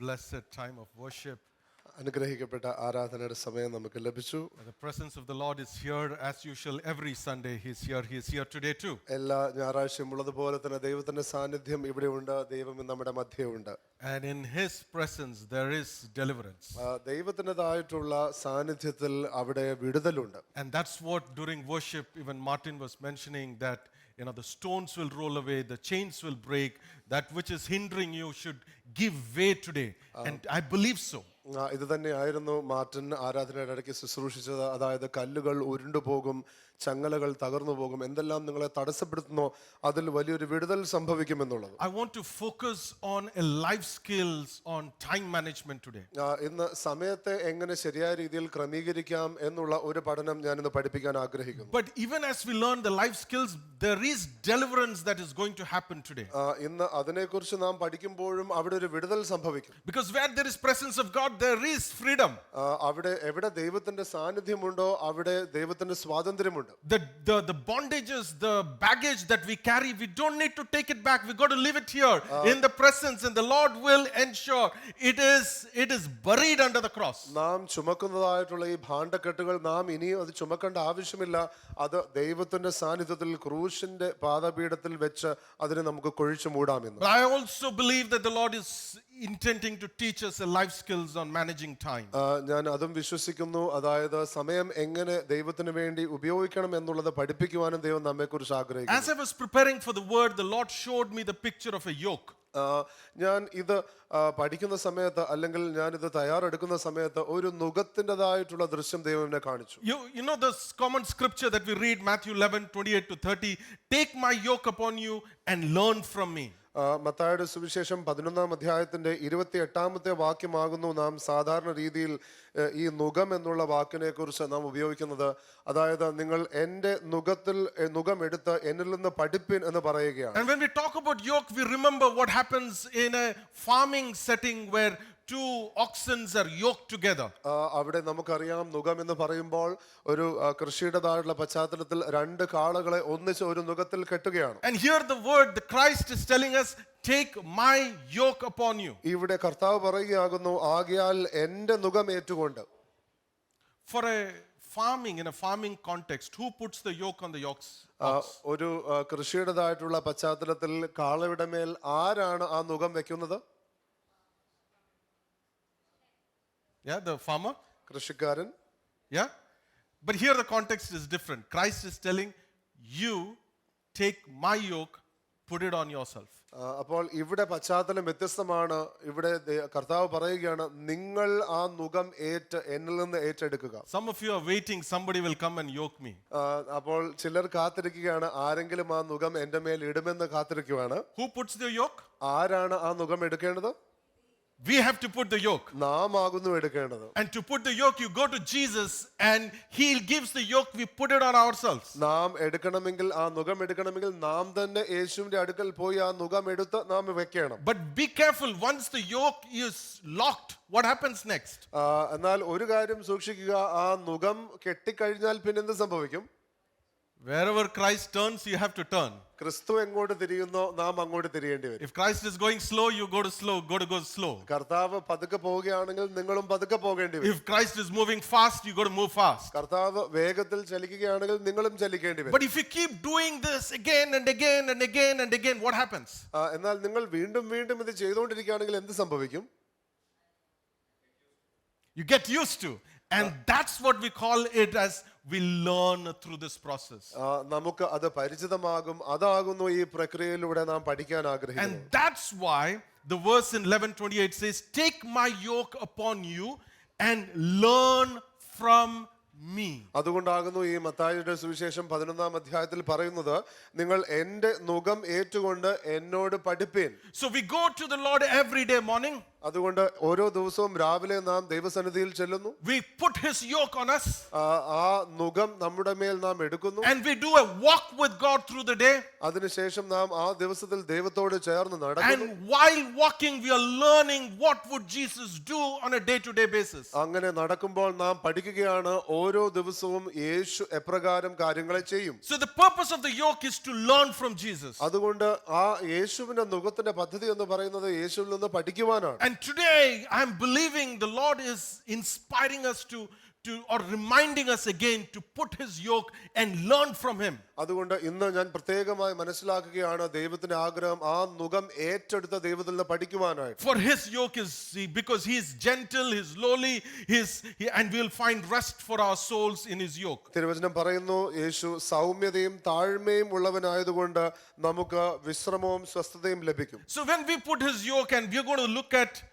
blessed time of worship. അനുഗ്രഹിക്കപ്പെട്ട ആരാധനയുടെ സമയം നമുക്ക് ലഭിച്ചു. The presence of the Lord is here as usual every Sunday. He is here today too. എല്ലാ ഞായറാഴ്ചയും ഉള്ളതുപോലെ തന്നെ ദൈവത്തിന്റെ സാന്നിധ്യം ഇവിടെ ഉണ്ട്. ദൈവം നമ്മുടെ മധ്യമുണ്ട്. And in his presence there is deliverance. ദൈവത്തിൻ്റെതായിട്ടുള്ള സാന്നിധ്യത്തിൽ അവിടെ വിടുതലുണ്ട്. And that's what during worship even Martin was mentioning, that the stones will roll away, the chains will break, that which is hindering you should give way today. And I believe so. ഇത് തന്നെയായിരുന്നു Martin ആരാധനയുടെ ഇടയ്ക്ക് ശുശ്രൂഷിച്ചത്. അതായത് കല്ലുകൾ ഉരുണ്ടുപോകും, ചങ്ങലകൾ തകർന്നു പോകും, എന്തെല്ലാം നിങ്ങളെ തടസ്സപ്പെടുത്തുന്നോ അതിൽ വലിയൊരു വിടുതൽ സംഭവിക്കുമെന്നുള്ളത്. I want to focus on a life skills on time management today. ഇന്ന് സമയത്തെ എങ്ങനെ ശരിയായ രീതിയിൽ ക്രമീകരിക്കാം എന്നുള്ള ഒരു പഠനം ഞാൻ ഇന്ന് പഠിപ്പിക്കാൻ ആഗ്രഹിക്കുന്നു. But even as we learn the life skills, there is deliverance that is going to happen today. ഇന്ന് അതിനെക്കുറിച്ച് നാം പഠിക്കുമ്പോഴും അവിടെ ഒരു വിടുതൽ സംഭവിക്കും. Because where there is presence of God, there is freedom. അവിടെ എവിടെ ദൈവത്തിന്റെ സാന്നിധ്യമുണ്ടോ അവിടെ ദൈവത്തിന്റെ സ്വാതന്ത്ര്യമുണ്ട്. The bondages, the baggage that we carry, we don't need to take it back. We got to leave it here in the presence, and the Lord will ensure it is buried under the cross. നാം ചുമക്കുന്നതായിട്ടുള്ള ഈ ഭാണ്ഡക്കെട്ടുകൾ നാം ഇനിയും അത് ചുമക്കേണ്ട ആവശ്യമില്ല. അത് ദൈവത്തിന്റെ സാന്നിധ്യത്തിൽ ക്രൂശിന്റെ പാദപീഠത്തിൽ വെച്ച് അതിനെ നമുക്ക് കുഴിച്ചു മൂടാമെന്ന്. But I also believe that the Lord is intending to teach us a life skills on managing time. ഞാൻ അതും വിശ്വസിക്കുന്നു. അതായത് സമയം എങ്ങനെ ദൈവത്തിന് വേണ്ടി ഉപയോഗിക്കണം എന്നുള്ളത് പഠിപ്പിക്കുവാനും ദൈവം നമ്മെക്കുറിച്ച് ആഗ്രഹിക്കുന്നു. As I was preparing for the word, the Lord showed me the picture of a yoke. ഞാൻ ഇത് പഠിക്കുന്ന സമയത്ത് അല്ലെങ്കിൽ ഞാൻ ഇത് തയ്യാറെടുക്കുന്ന സമയത്ത് ഒരു നുകത്തിൻ്റെതായിട്ടുള്ള ദൃശ്യം ദൈവം എന്നെ കാണിച്ചു. You know this common scripture that we read, Matthew 11:28-30, take my yoke upon you and learn from me. മത്തായിയുടെ സുവിശേഷം 11-ാം അധ്യായത്തിന്റെ 28-ാമത്തെ വാക്യമാകുന്നു നാം സാധാരണ രീതിയിൽ ഈ നുകം എന്നുള്ള വാക്കിനെ കുറിച്ച് നാം ഉപയോഗിക്കുന്നത്. അതായത് നിങ്ങൾ എൻ്റെ നുകം എടുത്ത് എന്നിൽ നിന്ന് പഠിപ്പിൻ എന്ന് പറയുകയാണ്. And when we talk about yoke, we remember what happens in a farming setting where two oxen are yoked together. അവിടെ നമുക്കറിയാം നുകം എന്ന് പറയുമ്പോൾ ഒരു കൃഷിയുടേതായിട്ടുള്ള പശ്ചാത്തലത്തിൽ രണ്ട് കാളകളെ ഒന്നിച്ച് ഒരു നുകത്തിൽ കെട്ടുകയാണ്. And here the word, the Christ is telling us, take my yoke upon you. ഇവിടെ കർത്താവ് പറയുകയാകുന്നു, ആകയാൽ എൻ്റെ നുകം ഏറ്റുകൊണ്ട്. For a farming, in a farming context, who puts the yoke on the ox? ഒരു കൃഷിയുടേതായിട്ടുള്ള പശ്ചാത്തലത്തിൽ കാളയുടെ മേൽ ആരാണ് ആ നുകം വെക്കുന്നത്? Yeah, the farmer. കൃഷിക്കാരൻ. Yeah. But here the context is different. Christ is telling you, take my yoke, put it on yourself. അപ്പോൾ ഇവിടെ പശ്ചാത്തലം വ്യത്യസ്തമാണ്. ഇവിടെ കർത്താവ് പറയുകയാണ്, നിങ്ങൾ ആ നുകം എന്നിൽ നിന്ന് ഏറ്റെടുക്കുക. Some of you are waiting, somebody will come and yoke me. അപ്പോൾ ചിലർ കാത്തിരിക്കുകയാണ്, ആരെങ്കിലും ആ നുകം എൻ്റെ മേൽ ഇടുമെന്ന് കാത്തിരിക്കുകയാണ്. Who puts the yoke? ആരാണ് ആ നുകം എടുക്കേണ്ടത്? We have to put the yoke. നാം ആകുന്നു എടുക്കേണ്ടത്. And to put the yoke, you go to Jesus and he gives the yoke, we put it on ourselves. നാം എടുക്കണമെങ്കിൽ ആ നുകം എടുക്കണമെങ്കിൽ നാം തന്നെ യേശുവിന്റെ അടുക്കൽ പോയി ആ നുകം എടുത്ത് നാം വെക്കണം. But be careful, once the yoke is locked, what happens next? എന്നാൽ ഒരു കാര്യം സൂക്ഷിക്കുക, ആ നുകം കെട്ടിക്കഴിഞ്ഞാൽ പിന്നെ എന്ത് സംഭവിക്കും? Wherever Christ turns, you have to turn. ക്രിസ്തു എങ്ങോട്ട് തിരിയുന്നോ നാം അങ്ങോട്ട് തിരിയേണ്ടി വരും. If Christ is going slow, you go to slow. കർത്താവ് പതുക്കെ പോവുകയാണെങ്കിൽ നിങ്ങളും പതുക്കെ പോകേണ്ടി വരും. If Christ is moving fast, you got to move fast. കർത്താവ് വേഗത്തിൽ ചലിക്കുകയാണെങ്കിൽ നിങ്ങളും ചലിക്കേണ്ടി വരും. But if you keep doing this again and again and again and again, what happens? എന്നാൽ നിങ്ങൾ വീണ്ടും വീണ്ടും ഇത് ചെയ്തുകൊണ്ടിരിക്കുകയാണെങ്കിൽ എന്ത് സംഭവിക്കും? You get used to. And that's what we call it as we learn through this process. നമുക്ക് അത് പരിചിതമാകും. അതാകുന്നു ഈ പ്രക്രിയയിലൂടെ നാം പഠിക്കാൻ ആഗ്രഹിക്കുന്നത്. And that's why the verse in 11:28 says, take my yoke upon you and learn from me. അതുകൊണ്ടാകുന്നു ഈ മത്തായിയുടെ സുവിശേഷം 11-ാം അധ്യായത്തിൽ പറയുന്നത്, നിങ്ങൾ എൻ്റെ നുകം ഏറ്റുകൊണ്ട് എന്നോട് പഠിപ്പീൻ. So we go to the Lord every day morning. അതുകൊണ്ട് ഓരോ ദിവസവും രാവിലെ നാം ദൈവസന്നിധിയിൽ ചെല്ലുന്നു. We put his yoke on us. ആ നുകം നമ്മുടെ മേൽ നാം എടുക്കുന്നു. And we do a walk with God through the day. അതിനുശേഷം നാം ആ ദിവസത്തിൽ ദൈവത്തോട് ചേർന്ന് നടക്കുന്നു. And while walking, we are learning what would Jesus do on a day-to-day basis. അങ്ങനെ നടക്കുമ്പോൾ നാം പഠിക്കുകയാണ് ഓരോ ദിവസവും യേശു എപ്രകാരം കാര്യങ്ങളെ ചെയ്യും. So the purpose of the yoke is to learn from Jesus. അതുകൊണ്ട് ആ യേശുവിന്റെ നുകത്തിന്റെ പദ്ധതി എന്ന് പറയുന്നത് യേശുവിൽ നിന്ന് പഠിക്കുവാനാണ്. And today I'm believing the Lord is inspiring us to or reminding us again to put his yoke and learn from him. അതുകൊണ്ട് ഇന്ന് ഞാൻ പ്രത്യേകമായി മനസ്സിലാക്കുകയാണ് ദൈവത്തിന്റെ ആഗ്രഹം ആ നുകം ഏറ്റെടുത്ത ദൈവത്തിൽ നിന്ന് പഠിക്കുവാനായിട്ട്. For his yoke is, because he is gentle, he is lowly, and we'll find rest for our souls in his yoke. തിരുവചനം പറയുന്നു യേശു സൗമ്യതയും താഴ്മയും ഉള്ളവനായതുകൊണ്ട് നമുക്ക് വിശ്രമവും സ്വസ്ഥതയും ലഭിക്കും. So when we put his yoke, and we're going to look at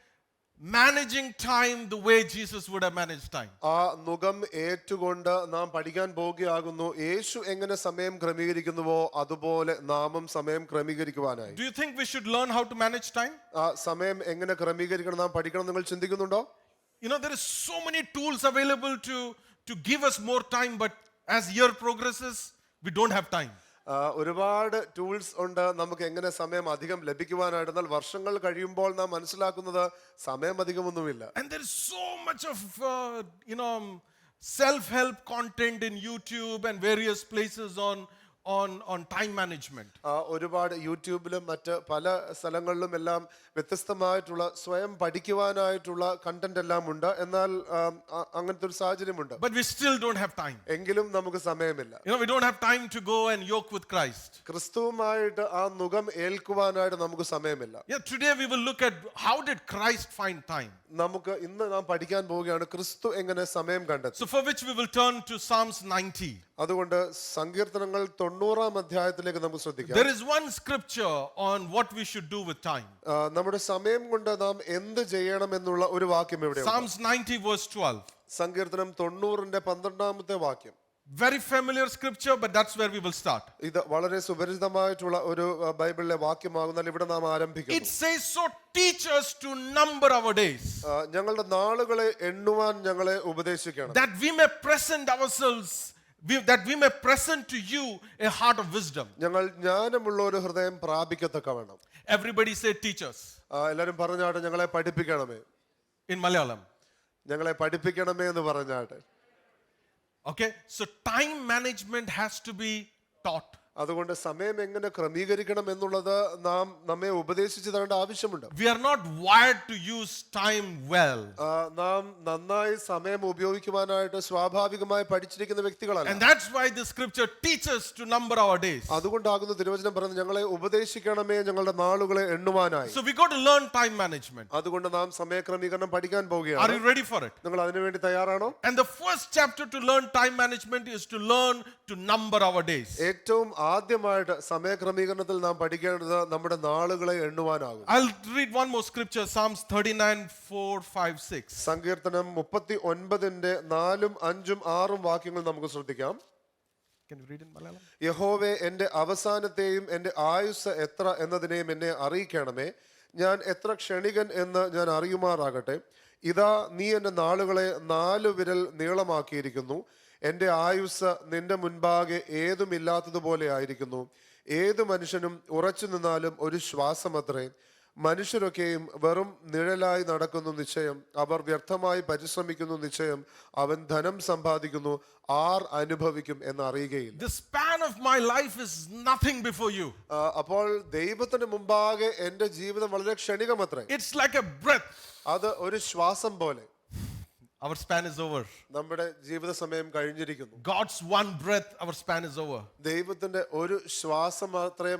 managing time the way Jesus would have managed time. ആ നുകം ഏറ്റുകൊണ്ട് നാം പഠിക്കാൻ പോകുകയാകുന്നു യേശു എങ്ങനെ സമയം ക്രമീകരിക്കുന്നുവോ അതുപോലെ നാമും സമയം ക്രമീകരിക്കുവാനായി. Do you think we should learn how to manage time? ആ സമയം എങ്ങനെ ക്രമീകരിക്കണം നാം പഠിക്കണം നിങ്ങൾ ചിന്തിക്കുന്നുണ്ടോ? You know, there is so many tools available to give us more time, but as year progresses, we don't have time. ഒരുപാട് tools ഉണ്ട് നമുക്ക് എങ്ങനെ സമയം അധികം ലഭിക്കുവാനായിട്ട്. എന്നാൽ വർഷങ്ങൾ കഴിയുമ്പോൾ നാം മനസ്സിലാക്കുന്നത് സമയം അധികമൊന്നുമില്ല. And there is so much of self-help content in YouTube and various places on time management. ഒരുപാട് യൂട്യൂബിലും മറ്റ് പല സ്ഥലങ്ങളിലും എല്ലാം വ്യത്യസ്തമായിട്ടുള്ള സ്വയം പഠിക്കുവാനായിട്ടുള്ള കണ്ടന്റ് എല്ലാം ഉണ്ട്. എന്നാൽ അങ്ങനത്തെ ഒരു സാഹചര്യമുണ്ട്. But we still don't have time. എങ്കിലും നമുക്ക് സമയമില്ല. We don't have time to go and yoke with Christ. ക്രിസ്തുവുമായിട്ട് ആ നുകം ഏൽക്കുവാനായിട്ട് നമുക്ക് സമയമില്ല. Yeah, today we will look at how did Christ find time. നമുക്ക് ഇന്ന് നാം പഠിക്കാൻ പോവുകയാണ് ക്രിസ്തു എങ്ങനെ സമയം കണ്ടെത്തി. So for which we will turn to Psalms 90. അതുകൊണ്ട് സങ്കീർത്തനങ്ങൾ 90-ാം അധ്യായത്തിലേക്ക് നമുക്ക് ശ്രദ്ധിക്കാം. There is one scripture on what we should do with time. നമ്മുടെ സമയം കൊണ്ട് നാം എന്ത് ചെയ്യണം എന്നുള്ള ഒരു വാക്യം ഇവിടെയുണ്ട്. Psalms 90 verse 12. സങ്കീർത്തനം 90-ന്റെ 12-ാമത്തെ വാക്യം. Very familiar scripture, but that's where we will start. ഇത് വളരെ സുപരിചിതമായിട്ടുള്ള ഒരു ബൈബിളിലെ വാക്യമാകുന്നാൽ ഇവിടെ നാം ആരംഭിക്കുന്നു. It says, so teach us to number our days, ഞങ്ങളുടെ നാളുകളെ എണ്ണുവാൻ ഞങ്ങളെ ഉപദേശിക്കണം. that we may present ourselves, that we may present to you a heart of wisdom. ഞങ്ങൾ ജ്ഞാനമുള്ള ഒരു ഹൃദയം പ്രാപിക്കത്തക്കവണ്ണം. Everybody say teach us. എല്ലാരും പറഞ്ഞാട്ടെ ഞങ്ങളെ പഠിപ്പിക്കണമേ. In Malayalam. ഞങ്ങളെ പഠിപ്പിക്കണമേ എന്ന് പറഞ്ഞാട്ടെ. Okay, so time management has to be taught. അതുകൊണ്ട് സമയം എങ്ങനെ ക്രമീകരിക്കണം എന്നുള്ളത് നാം നമ്മെ ഉപദേശിച്ചു തരേണ്ട ആവശ്യമുണ്ട്. We are not wired to use time well. നാം നന്നായി സമയം ഉപയോഗിക്കുവാനായിട്ട് സ്വാഭാവികമായി പഠിച്ചിരിക്കുന്ന വ്യക്തികളല്ല. And that's why the scripture teaches to number our days. അതുകൊണ്ടാകുന്നു തിരുവചനം പറയുന്നത് ഞങ്ങളെ ഉപദേശിക്കണമേ ഞങ്ങളുടെ നാളുകളെ എണ്ണുവാനായി. So we got to learn time management. അതുകൊണ്ട് നാം സമയക്രമീകരണം പഠിക്കാൻ Are പോവുകയാണ്. you ready for it? നിങ്ങൾ അതിനു വേണ്ടി തയ്യാറാണോ? And the first chapter to learn time management is to learn to number our days. ഏറ്റവും ആദ്യമായിട്ട് സമയക്രമീകരണത്തിൽ നാം പഠിക്കേണ്ടത് നമ്മുടെ നാളുകളെ എണ്ണുവാനാകും. I'll read one more scripture, Psalms 39, 4, 5, 6. സങ്കീർത്തനം 39-ന്റെ 4, 5, 6 വാക്യങ്ങൾ നമുക്ക് ശ്രദ്ധിക്കാം. Can you read in Malayalam? യഹോവേ എന്റെ അവസാനത്തെയും എന്റെ ആയുസ് എത്ര എന്നതിനെയും എന്നെ അറിയിക്കണമേ. ഞാൻ എത്ര ക്ഷണികൻ എന്ന് ഞാൻ അറിയുമാറാകട്ടെ. ഇതാ നീ എന്റെ നാളുകളെ 4 വിരൽ നീളമാക്കിയിരിക്കുന്നു. എന്റെ ആയുസ് നിന്റെ മുൻപാകെ ഏതുമില്ലാത്തതുപോലെ ആയിരിക്കുന്നു. ഏതു മനുഷ്യനും ഉറച്ചു നിന്നാലും ഒരു ശ്വാസമത്രേ. മനുഷ്യരൊക്കെയും വെറും നിഴലായി നടക്കുന്നു നിശ്ചയം. അവർ വ്യർത്ഥമായി പരിശ്രമിക്കുന്നു നിശ്ചയം. അവൻ ധനം സമ്പാദിക്കുന്നു, ആർ അനുഭവിക്കും എന്ന് അറിയുകയില്ല. The span of my life is nothing before you. അപ്പോൾ ദൈവത്തിന് മുമ്പാകെ എന്റെ ജീവിതം വളരെ ക്ഷണികമത്രേ. It's like a breath. അത് ഒരു ശ്വാസം പോലെ. Our span is over. നമ്മുടെ ജീവിത സമയം കഴിഞ്ഞിരിക്കുന്നു. God's one breath, our span is over. ദൈവത്തിന്റെ ഒരു ശ്വാസം മാത്രം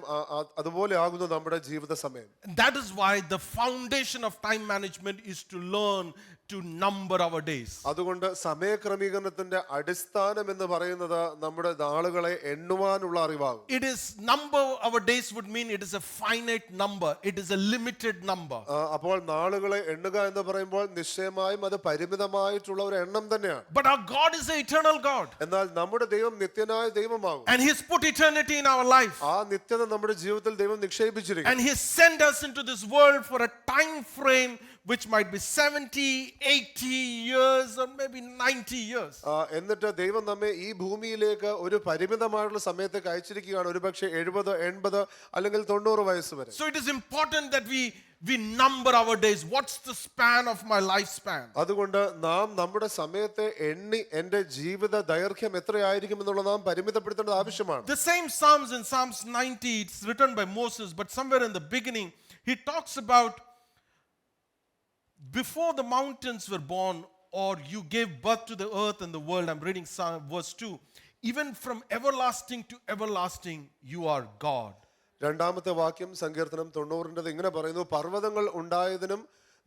അതുപോലെ ആകുന്നു നമ്മുടെ ജീവിത സമയം. That is why the foundation of time management is to learn to number our days. അതുകൊണ്ട് സമയക്രമീകരണത്തിന്റെ അടിസ്ഥാനം എന്ന് പറയുന്നത് നമ്മുടെ നാളുകളെ എണ്ണുവാനുള്ള അറിവാകും. It is number our days would mean it is a finite number. It is a limited number. അപ്പോൾ നാളുകളെ എണ്ണുക എന്ന് പറയുമ്പോൾ നിശ്ചയമായും അത് പരിമിതമായിട്ടുള്ള ഒരു എണ്ണം തന്നെയാണ്. But our God is an eternal God. എന്നാൽ നമ്മുടെ ദൈവം നിത്യനായ ദൈവമാകും. And He has put eternity in our life. ആ നിത്യത നമ്മുടെ ജീവിതത്തിൽ ദൈവം നിക്ഷേപിച്ചിരിക്കുന്നു. And He sent us into this world for a time frame which might be 70, 80 years or maybe 90 years. എന്നിട്ട് ദൈവം നമ്മെ ഈ ഭൂമിയിലേക്ക് ഒരു പരിമിതമായുള്ള സമയത്തേക്ക് അയച്ചിരിക്കുകയാണ്. ഒരുപക്ഷെ 70, 80 അല്ലെങ്കിൽ 90 വയസ്സ് വരെ. So it is important that we number our days. What's the span of my lifespan? അതുകൊണ്ട് നാം നമ്മുടെ സമയത്തെ എണ്ണി എന്റെ ജീവിത ദൈർഘ്യം എത്രയായിരിക്കും എന്നുള്ളത് നാം പരിമിതപ്പെടുത്തേണ്ടത് ആവശ്യമാണ്. The same Psalms in Psalms 90, it's written by Moses, but somewhere in the beginning he talks about before the mountains were born, or you gave birth to the earth and the world. I'm reading verse 2. Even from everlasting to everlasting, you are God. രണ്ടാമത്തെ വാക്യം സങ്കീർത്തനം 90 ഇങ്ങനെ പറയുന്നു, പർവ്വതങ്ങൾ ഉണ്ടായതിനും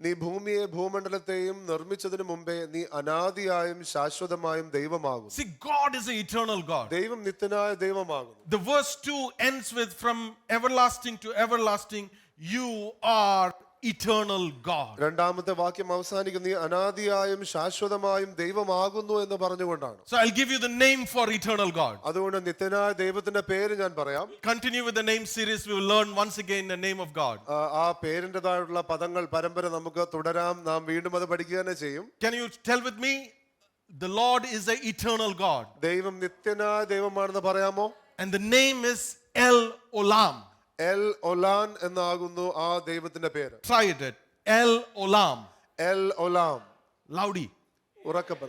നീ ഭൂമിയെ ഭൂമണ്ഡലത്തെയും നിർമ്മിച്ചതിനു മുമ്പേ നീ അനാദിയായും ശാശ്വതമായും ദൈവമാകുന്നു. See, God is an eternal God. ദൈവം നിത്യനായ ദൈവമാകുന്നു. The verse 2 ends with from everlasting to everlasting, you are eternal God. രണ്ടാമത്തെ വാക്യം അവസാനിക്കുന്ന നീ അനാദിയായും ശാശ്വതമായും ദൈവമാകുന്നു എന്ന് പറഞ്ഞുകൊണ്ടാണ്. So I'll give you the name for eternal God. അതുകൊണ്ട് നിത്യനായ ദൈവത്തിന്റെ പേര് ഞാൻ പറയാം. Continue with the name series. We will learn once again the name of God. ആ പേരിൻ്റെതായിട്ടുള്ള പദങ്ങൾ പരമ്പര നമുക്ക് തുടരാം. നാം വീണ്ടും അത് പഠിക്കുക തന്നെ ചെയ്യും. Can you tell with me? The Lord is an eternal God. ദൈവം നിത്യനായ ദൈവമാണെന്ന് പറയാമോ? And the name is El Olam. El Olam എന്നാകുന്നു ആ ദൈവത്തിന്റെ പേര്. Try it. El Olam. El Olam. Loudy. ഉറക്കെ പറ.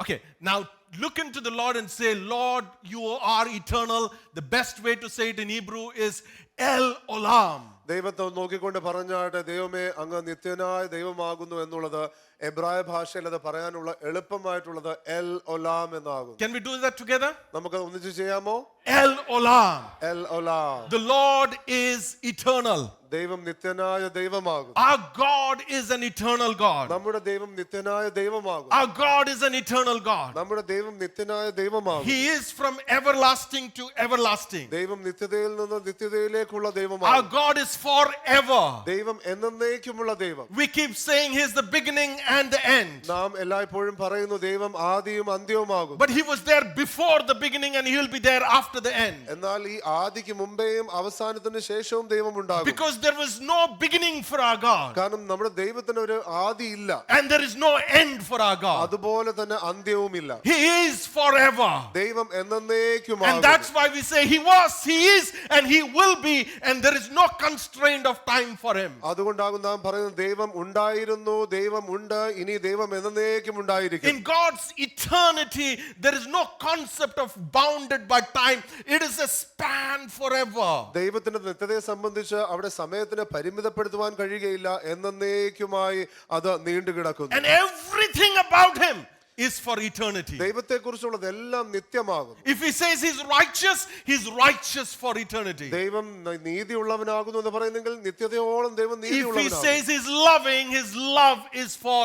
Okay, now look into the Lord and say, Lord, you are eternal. The best way to say it in Hebrew is El Olam. ദൈവത്തെ നോക്കിക്കൊണ്ട് പറഞ്ഞാട്ടെ, ദൈവമേ അങ്ങ് നിത്യനായ ദൈവമാകുന്നു എന്നുള്ളത് എബ്രായ ഭാഷയിൽ അത് പറയാനുള്ള എളുപ്പമായിട്ടുള്ളത് എൽ ഒലാം എന്നാകും. Can we do that together? നമുക്ക് ഒന്നിച്ച് ചെയ്യാമോ? El Olam. El ഒലാം. The Lord is eternal. ദൈവം നിത്യനായ ദൈവമാകും. Our God is an eternal God. നമ്മുടെ ദൈവം നിത്യനായ ദൈവമാകും. Our God is an eternal God. നമ്മുടെ ദൈവം നിത്യനായ ദൈവമാകും. He is from everlasting to everlasting. ദൈവം നിത്യതയിൽ നിന്ന് നിത്യതയിലേക്കുള്ള Our ദൈവമാകും. God is forever. ദൈവം എന്നേക്കുമുള്ള ദൈവം. We keep saying He is the beginning and the end. നാം എല്ലായ്പ്പോഴും പറയുന്നു ദൈവം ആദിയും അന്ത്യവുമാകും. But He was there before the beginning and He will be there after the end. എന്നാൽ ഈ ആദിക്ക് മുമ്പേയും അവസാനത്തിന് ശേഷവും ദൈവം ഉണ്ടാകും. Because there was no beginning for our God. കാരണം നമ്മുടെ ദൈവത്തിന് ഒരു ആദി ഇല്ല. And there is no end for our God. അതുപോലെ തന്നെ അന്ത്യവുമില്ല. He is forever. ദൈവം എന്നേക്കുമാകും. And that's why we say He was, He is, and He will be, and there is no constraint of time for Him. അതുകൊണ്ടാകും നാം പറയുന്നത് ദൈവം ഉണ്ടായിരുന്നു, ദൈവം ഉണ്ട്, ഇനി ദൈവം എന്നേക്കും ഉണ്ടായിരിക്കും. In God's eternity, there is no concept of bounded by time. It is a span forever. ദൈവത്തിന്റെ നിത്യതയെ സംബന്ധിച്ച് അവിടെ സമയത്തിന് പരിമിതപ്പെടുത്തുവാൻ കഴിയുകയില്ല. എന്നേക്കുമായി അത് നീണ്ടുകിടക്കുന്നു. And everything about Him is for eternity. ദൈവത്തെക്കുറിച്ചുള്ളതെല്ലാം നിത്യമാകും. If He says He's righteous for eternity. ദൈവം നീതിയുള്ളവനാകുന്നു എന്ന് പറയുന്നെങ്കിൽ നിത്യതയോളം ദൈവം If He നീതിയുള്ളവനാകും. says He's loving, His love is for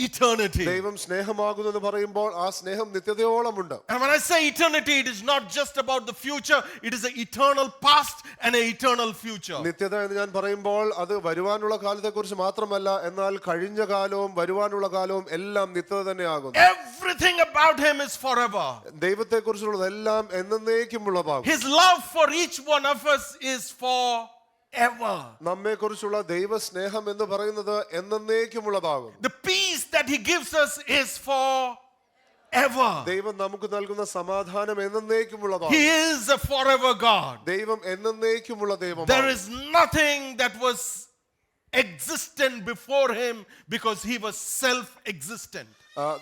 eternity. ദൈവം സ്നേഹമാകുന്നു എന്ന് പറയുമ്പോൾ ആ സ്നേഹം നിത്യതയോളമുണ്ട്. And when I say eternity, it is not just about the future, it is an eternal past and an eternal future. നിത്യത എന്ന് ഞാൻ പറയുമ്പോൾ അത് വരുവാനുള്ള കാലത്തെക്കുറിച്ച് മാത്രമല്ല, എന്നാൽ കഴിഞ്ഞ കാലവും വരുവാനുള്ള കാലവും എല്ലാം നിത്യത തന്നെയാകുന്നു. Everything about Him is forever. ദൈവത്തെക്കുറിച്ചുള്ളതെല്ലാം എന്നേക്കുമുള്ളതാകും. His love for each one of us is forever. നമ്മെക്കുറിച്ചുള്ള ദൈവ സ്നേഹം എന്ന് പറയുന്നത് എന്നേക്കുമുള്ളതാകും. The peace that He gives us is forever. ദൈവം നമുക്ക് നൽകുന്ന സമാധാനം എന്നേക്കുമുള്ളതാകും. He is a forever God. ദൈവം എന്നേക്കുമുള്ള ദൈവമാണ്. There is nothing that was existent before Him because He was self-existent.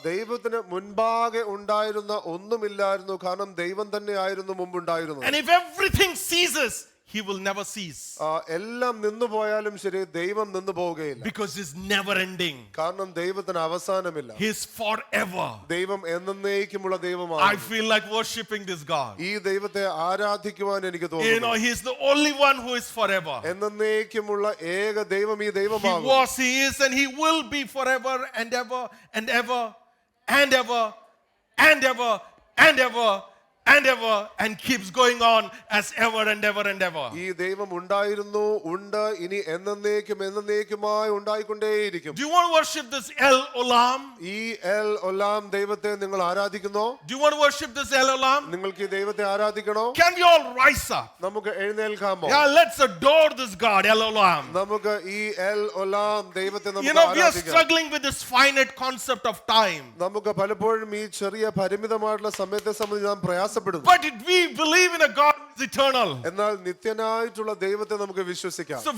ദൈവത്തിന് മുൻപാകെ ഉണ്ടായിരുന്ന ഒന്നുമില്ലായിരുന്നു, കാരണം ദൈവം തന്നെയായിരുന്നു മുമ്പുണ്ടായിരുന്നത്. And if everything ceases, He will never cease. എല്ലാം നിന്നു പോയാലും ശരി, ദൈവം നിന്നു പോവുകയില്ല. Because He's never ending. കാരണം ദൈവത്തിന് അവസാനമില്ല. He is forever. ദൈവം എന്നേക്കുമുള്ള ദൈവമാണ്. I feel like worshiping this God. ഈ ദൈവത്തെ ആരാധിക്കുവാൻ എനിക്ക് You തോന്നുന്നു. know, He is the only one who is forever. എന്നേക്കുമുള്ള ഏക ദൈവം ഈ He ദൈവമാണ്. was, He is, and He will be forever and ever and ever and ever and ever and ever and ever, and keeps going on as ever and ever and ever. ഈ ദൈവം ഉണ്ടായിരുന്നു, ഉണ്ട്, ഇനി എന്നേക്കുമായി ഉണ്ടായിക്കൊണ്ടേയിരിക്കും. Do you want to worship this El Olam? ഈ L ഒലാം ദൈവത്തെ നിങ്ങൾ ആരാധിക്കുന്നോ? Do you want to worship this El Olam? നിങ്ങൾക്ക് ഈ ദൈവത്തെ ആരാധിക്കണോ? Can we all rise up? നമുക്ക് എഴുന്നേൽക്കാമോ? Yeah, let's adore this God, El Olam. നമുക്ക് ഈ എൽ ഒലാം ദൈവത്തെ You നമുക്ക് know, we are ആരാധിക്കാം. struggling with this finite concept of time. നമുക്ക് പലപ്പോഴും ഈ ചെറിയ പരിമിതമായിട്ടുള്ള സമയത്തെ സംബന്ധിച്ച് നാം പ്രയാസപ്പെടുന്നു. But we believe in a God is eternal. എന്നാൽ നിത്യനായിട്ടുള്ള ദൈവത്തെ നമുക്ക് വിശ്വസിക്കാം. So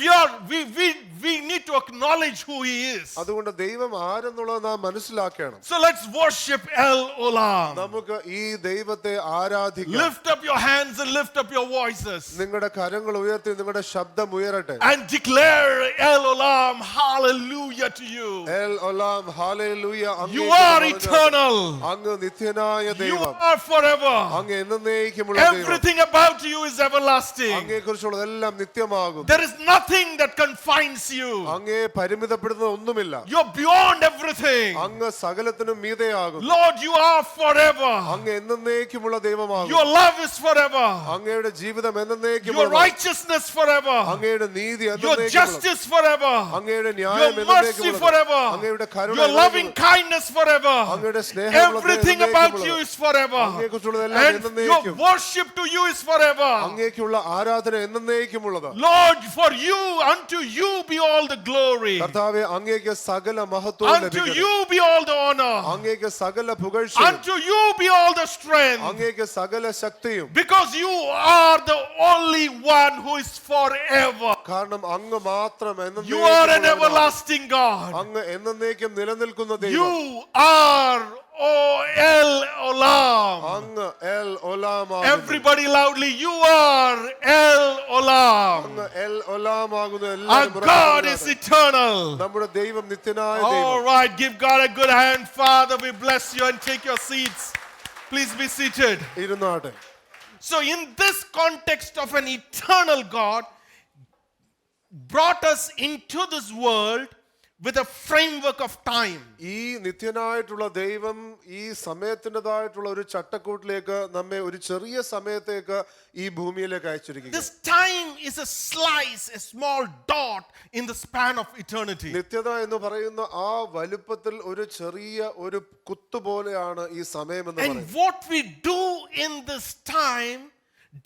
we need to acknowledge who he is. അതുകൊണ്ട് ദൈവം ആരെന്നുള്ളത് നാം മനസ്സിലാക്കണം. So let's worship El Olam. നമുക്ക് ഈ ദൈവത്തെ ആരാധിക്കാം. Lift up your hands and lift up your voices. നിങ്ങളുടെ കരങ്ങൾ ഉയർത്തി നിങ്ങളുടെ ശബ്ദം ഉയരട്ടെ. And declare El Olam, hallelujah to you. L ഒലാം hallelujah. You are eternal. അങ്ങ് നിത്യനായ You ദൈവം. are forever. അങ്ങ് എന്നേക്കുമുള്ള ദൈവം. Everything about you is everlasting. അങ്ങയെക്കുറിച്ചുള്ളതെല്ലാം നിത്യമാകുന്നു. There is nothing that confines you. അങ്ങയെ പരിമിതപ്പെടുന്ന ഒന്നുമില്ല. You're beyond everything. അങ്ങ് സകലത്തിനും മീതെയാകുന്നു. Lord, you are forever. അങ്ങ് എന്നേക്കുമുള്ള ദൈവമാകുന്നു. Your love is forever. അങ്ങയുടെ ജീവിതം Your എന്നേക്കുമുള്ള. righteousness forever. അങ്ങയുടെ നീതി Your എന്നേക്കുമുള്ള. justice forever. അങ്ങയുടെ ന്യായം Your mercy എന്നേക്കുമുള്ള. forever. അങ്ങയുടെ കരുണ Your loving kindness forever. അങ്ങയുടെ സ്നേഹമുള്ള Everything about you is forever. അങ്ങയെക്കുറിച്ചുള്ളതെല്ലാം And your എന്നേക്കും. worship to you is forever. അങ്ങേക്കുള്ള ആരാധന എന്നേക്കുമുള്ളത്. Lord, for you, unto you be all the glory. കർത്താവേ അങ്ങേക്ക് സകല മഹത്വവും Unto ലഭിക്കട്ടെ. you be all the honor. അങ്ങേക്ക് സകല പുകഴ്ചയും. Unto you be all the strength. അങ്ങേക്ക് സകല ശക്തിയും. Because you are the only one who is forever. കാരണം അങ്ങ് മാത്രം You are an everlasting God. അങ്ങ് എന്നേക്കും നിലനിൽക്കുന്ന ദൈവം. You are El Olam. അങ്ങ് L ഒലാം. Everybody loudly, you are El Olam. അങ്ങ് എൽ ഒലാം ആകുന്നു. Our God is eternal. നമ്മുടെ ദൈവം നിത്യനായ All ദൈവം. right, give God a good hand. Father, we bless you, and take your seats. Please be seated. ഇരുന്നാട്ടെ. So in this context of an eternal God brought us into this world with a framework of time. ഈ നിത്യനായിട്ടുള്ള ദൈവം ഈ സമയത്തിൻ്റെതായിട്ടുള്ള ഒരു ചട്ടക്കൂട്ടിലേക്ക് നമ്മെ ഒരു ചെറിയ സമയത്തേക്ക് ഈ ഭൂമിയിലേക്ക് അയച്ചിരിക്കുന്നു. This time is a slice, a small dot in the span of eternity. നിത്യത എന്ന് പറയുന്ന ആ വലുപ്പത്തിൽ ഒരു ചെറിയ ഒരു കുത്തുപോലെയാണ് ഈ സമയം എന്ന് And പറയുന്നത്. what we do in this time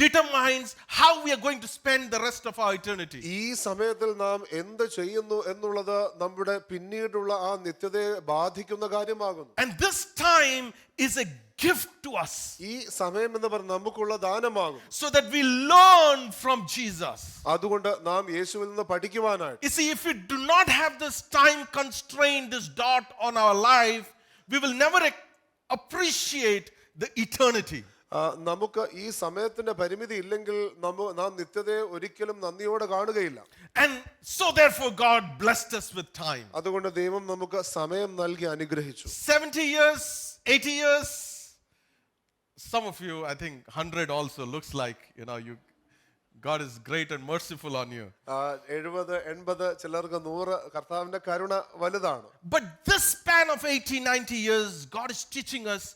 determines how we are going to spend the rest of our eternity. ഈ സമയത്തിൽ നാം എന്ത് ചെയ്യുന്നു എന്നുള്ളത് നമ്മുടെ പിന്നീടുള്ള ആ നിത്യതയെ ബാധിക്കുന്ന കാര്യമാകുന്നു. And this time is a gift to us. ഈ സമയം എന്ന് പറയുന്നത് നമുക്കുള്ള ദാനമാകും. So that we learn from Jesus. അതുകൊണ്ട് നാം യേശുവിൽ നിന്ന് പഠിക്കുവാനായിട്ട്. You see, if we do not have this time constraint, this dot on our life, we will never appreciate the eternity. നമുക്ക് ഈ സമയത്തിന്റെ പരിമിതി ഇല്ലെങ്കിൽ നാം നിത്യതയെ ഒരിക്കലും നന്ദിയോടെ കാണുകയില്ല. And so therefore God blessed us with time. അതുകൊണ്ട് ദൈവം നമുക്ക് സമയം നൽകി അനുഗ്രഹിച്ചു. 70 years, 80 years, some of you, I think 100 also looks like, God is great and merciful on you. 70, 80, ചിലർക്ക് 100. കർത്താവിന്റെ കരുണ വലുതാണ്. But this span of 80, 90 years, God is teaching us,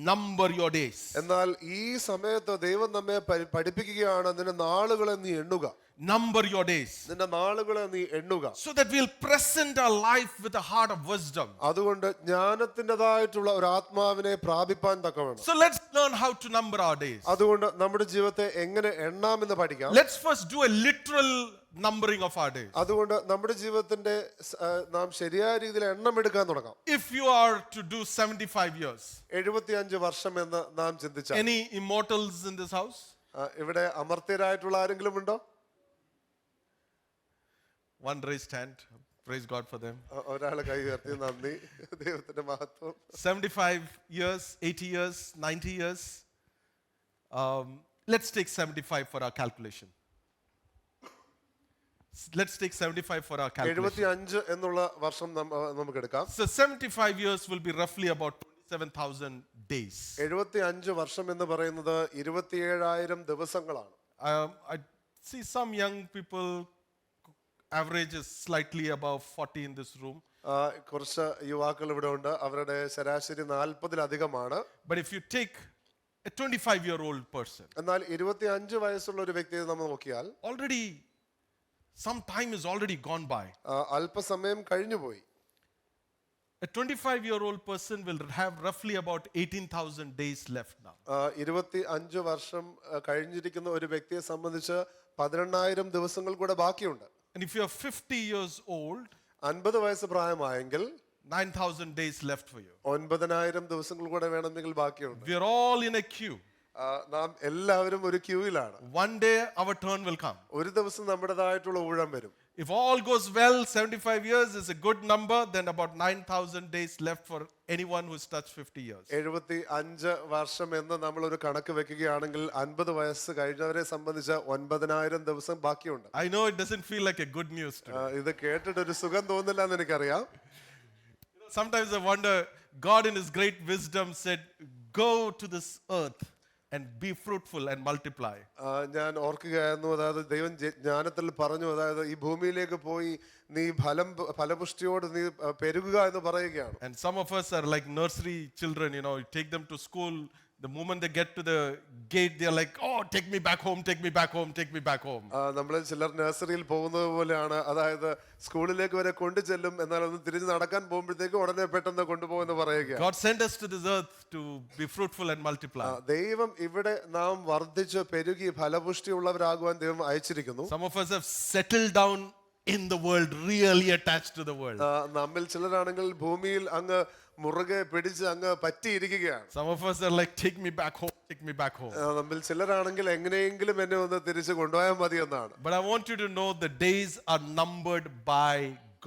number your days. എന്നാൽ ഈ സമയത്ത് ദൈവം നമ്മെ പഠിപ്പിക്കുകയാണ്, നിന്റെ നാളുകളെ നീ എണ്ണുക. Number your days. നിന്റെ നാളുകളെ നീ എണ്ണുക. So that we'll present our life with a heart of wisdom. അതുകൊണ്ട് ജ്ഞാനത്തിൻ്റെതായിട്ടുള്ള ഒരു ആത്മാവിനെ പ്രാപിപ്പാൻ തക്കവണ്ണം. So let's learn how to number our days. അതുകൊണ്ട് നമ്മുടെ ജീവിതത്തെ എങ്ങനെ എണ്ണാമെന്ന് പഠിക്കാം. Let's first do a literal numbering of our days. അതുകൊണ്ട് നമ്മുടെ ജീവിതത്തിന്റെ നാം ശരിയായ രീതിയിൽ എണ്ണം എടുക്കാൻ തുടങ്ങാം. If you are to do 75 years. 75 വർഷം എന്ന് നാം ചിന്തിച്ചാൽ. Any immortals in this house? ഇവിടെ അമർത്യരായിട്ടുള്ള ആരെങ്കിലും ഉണ്ടോ? One raised hand. Praise God for them. ഒരാളെ കൈ ഉയർത്തി. നന്ദി, ദൈവത്തിന്റെ മഹത്വം. 75 years, 80 years, 90 years. Let's take 75 for our calculation. Let's take 75 for our calculation. 75 എന്നുള്ള വർഷം നമുക്ക് എടുക്കാം. So 75 years will be roughly about 27,000 days. 75 വർഷം എന്ന് പറയുന്നത് 27,000 ദിവസങ്ങളാണ്. I see some young people, average is slightly above 40 in this room. കുറച്ച് യുവാക്കൾ ഇവിടെ ഉണ്ട്, അവരുടെ ശരാശരി 40-ലധികമാണ്. But if you take a 25-year-old person, എന്നാൽ 25 വയസ്സുള്ള ഒരു വ്യക്തിയെ നമ്മൾ നോക്കിയാൽ already some time is already gone by. അല്പസമയം കഴിഞ്ഞുപോയി. A 25-year-old person will have roughly about 18,000 days left now. 25 വർഷം കഴിഞ്ഞിരിക്കുന്ന ഒരു വ്യക്തിയെ സംബന്ധിച്ച് 18,000 ദിവസങ്ങൾ കൂടെ ബാക്കിയുണ്ട്. And if you are 50 years old, 50 വയസ്സ് പ്രായമായെങ്കിൽ 9,000 days left for you. 9,000 ദിവസങ്ങൾ കൂടെ വേണമെങ്കിൽ ബാക്കിയുണ്ട്. We are all in a queue. നാം എല്ലാവരും ഒരു ക്യൂവിലാണ്. One day our turn will come. ഒരു ദിവസം നമ്മുടേതായിട്ടുള്ള ഊഴം വരും. If all goes well, 75 years is a good number, then about 9,000 days left for anyone who's touched 50 years. 75 വർഷം എന്ന് നമ്മൾ ഒരു കണക്ക് വെക്കുകയാണെങ്കിൽ 50 വയസ്സ് കഴിഞ്ഞവരെ സംബന്ധിച്ച് 9,000 ദിവസം ബാക്കിയുണ്ട്. I know it doesn't feel like a good news today. ഇത് കേട്ടിട്ട് ഒരു സുഖം തോന്നില്ല എന്ന് എനിക്കറിയാം. Sometimes I wonder, God in his great wisdom said, go to this earth and be fruitful and multiply. ഞാൻ ഓർക്കുകയായിരുന്നു, അതായത് ദൈവം ജ്ഞാനത്തിൽ പറഞ്ഞു, അതായത് ഈ ഭൂമിയിലേക്ക് പോയി നീ ഫലപുഷ്ടിയോട് നീ പെരുകുക എന്ന് പറയുകയാണ്. And some of us are like nursery children, you take them to school. The moment they get to the gate, they are like, oh, take me back home, take me back home, take me back home. നമ്മൾ ചിലർ നഴ്സറിയിൽ പോകുന്നത് പോലെയാണ്, അതായത് സ്കൂളിലേക്ക് വരെ കൊണ്ടു ചെല്ലും, എന്നാൽ ഒന്ന് തിരിഞ്ഞ് നടക്കാൻ പോകുമ്പോഴത്തേക്ക് ഉടനെ പെട്ടെന്ന് കൊണ്ടുപോകുമെന്ന് പറയുക. God sent us to this earth to be fruitful and multiply. ദൈവം ഇവിടെ നാം വർദ്ധിച്ച് പെരുകി ഫലപുഷ്ടിയുള്ളവരാകുവാൻ ദൈവം അയച്ചിരിക്കുന്നു. Some of us have settled down in the world, really attached to the world. നമ്മിൽ ചിലരാണെങ്കിൽ ഭൂമിയിൽ അങ്ങ് മുറുകെ പിടിച്ച് അങ്ങ് പറ്റിയിരിക്കുകയാണ്. Some of us are like, take me back home, take me back home. നമ്മിൽ ചിലരാണെങ്കിൽ എങ്ങനെയെങ്കിലും എന്നെ ഒന്ന് തിരിച്ച് കൊണ്ടുപോയാൽ മതി എന്നാണ്. But I want you to know the days are numbered by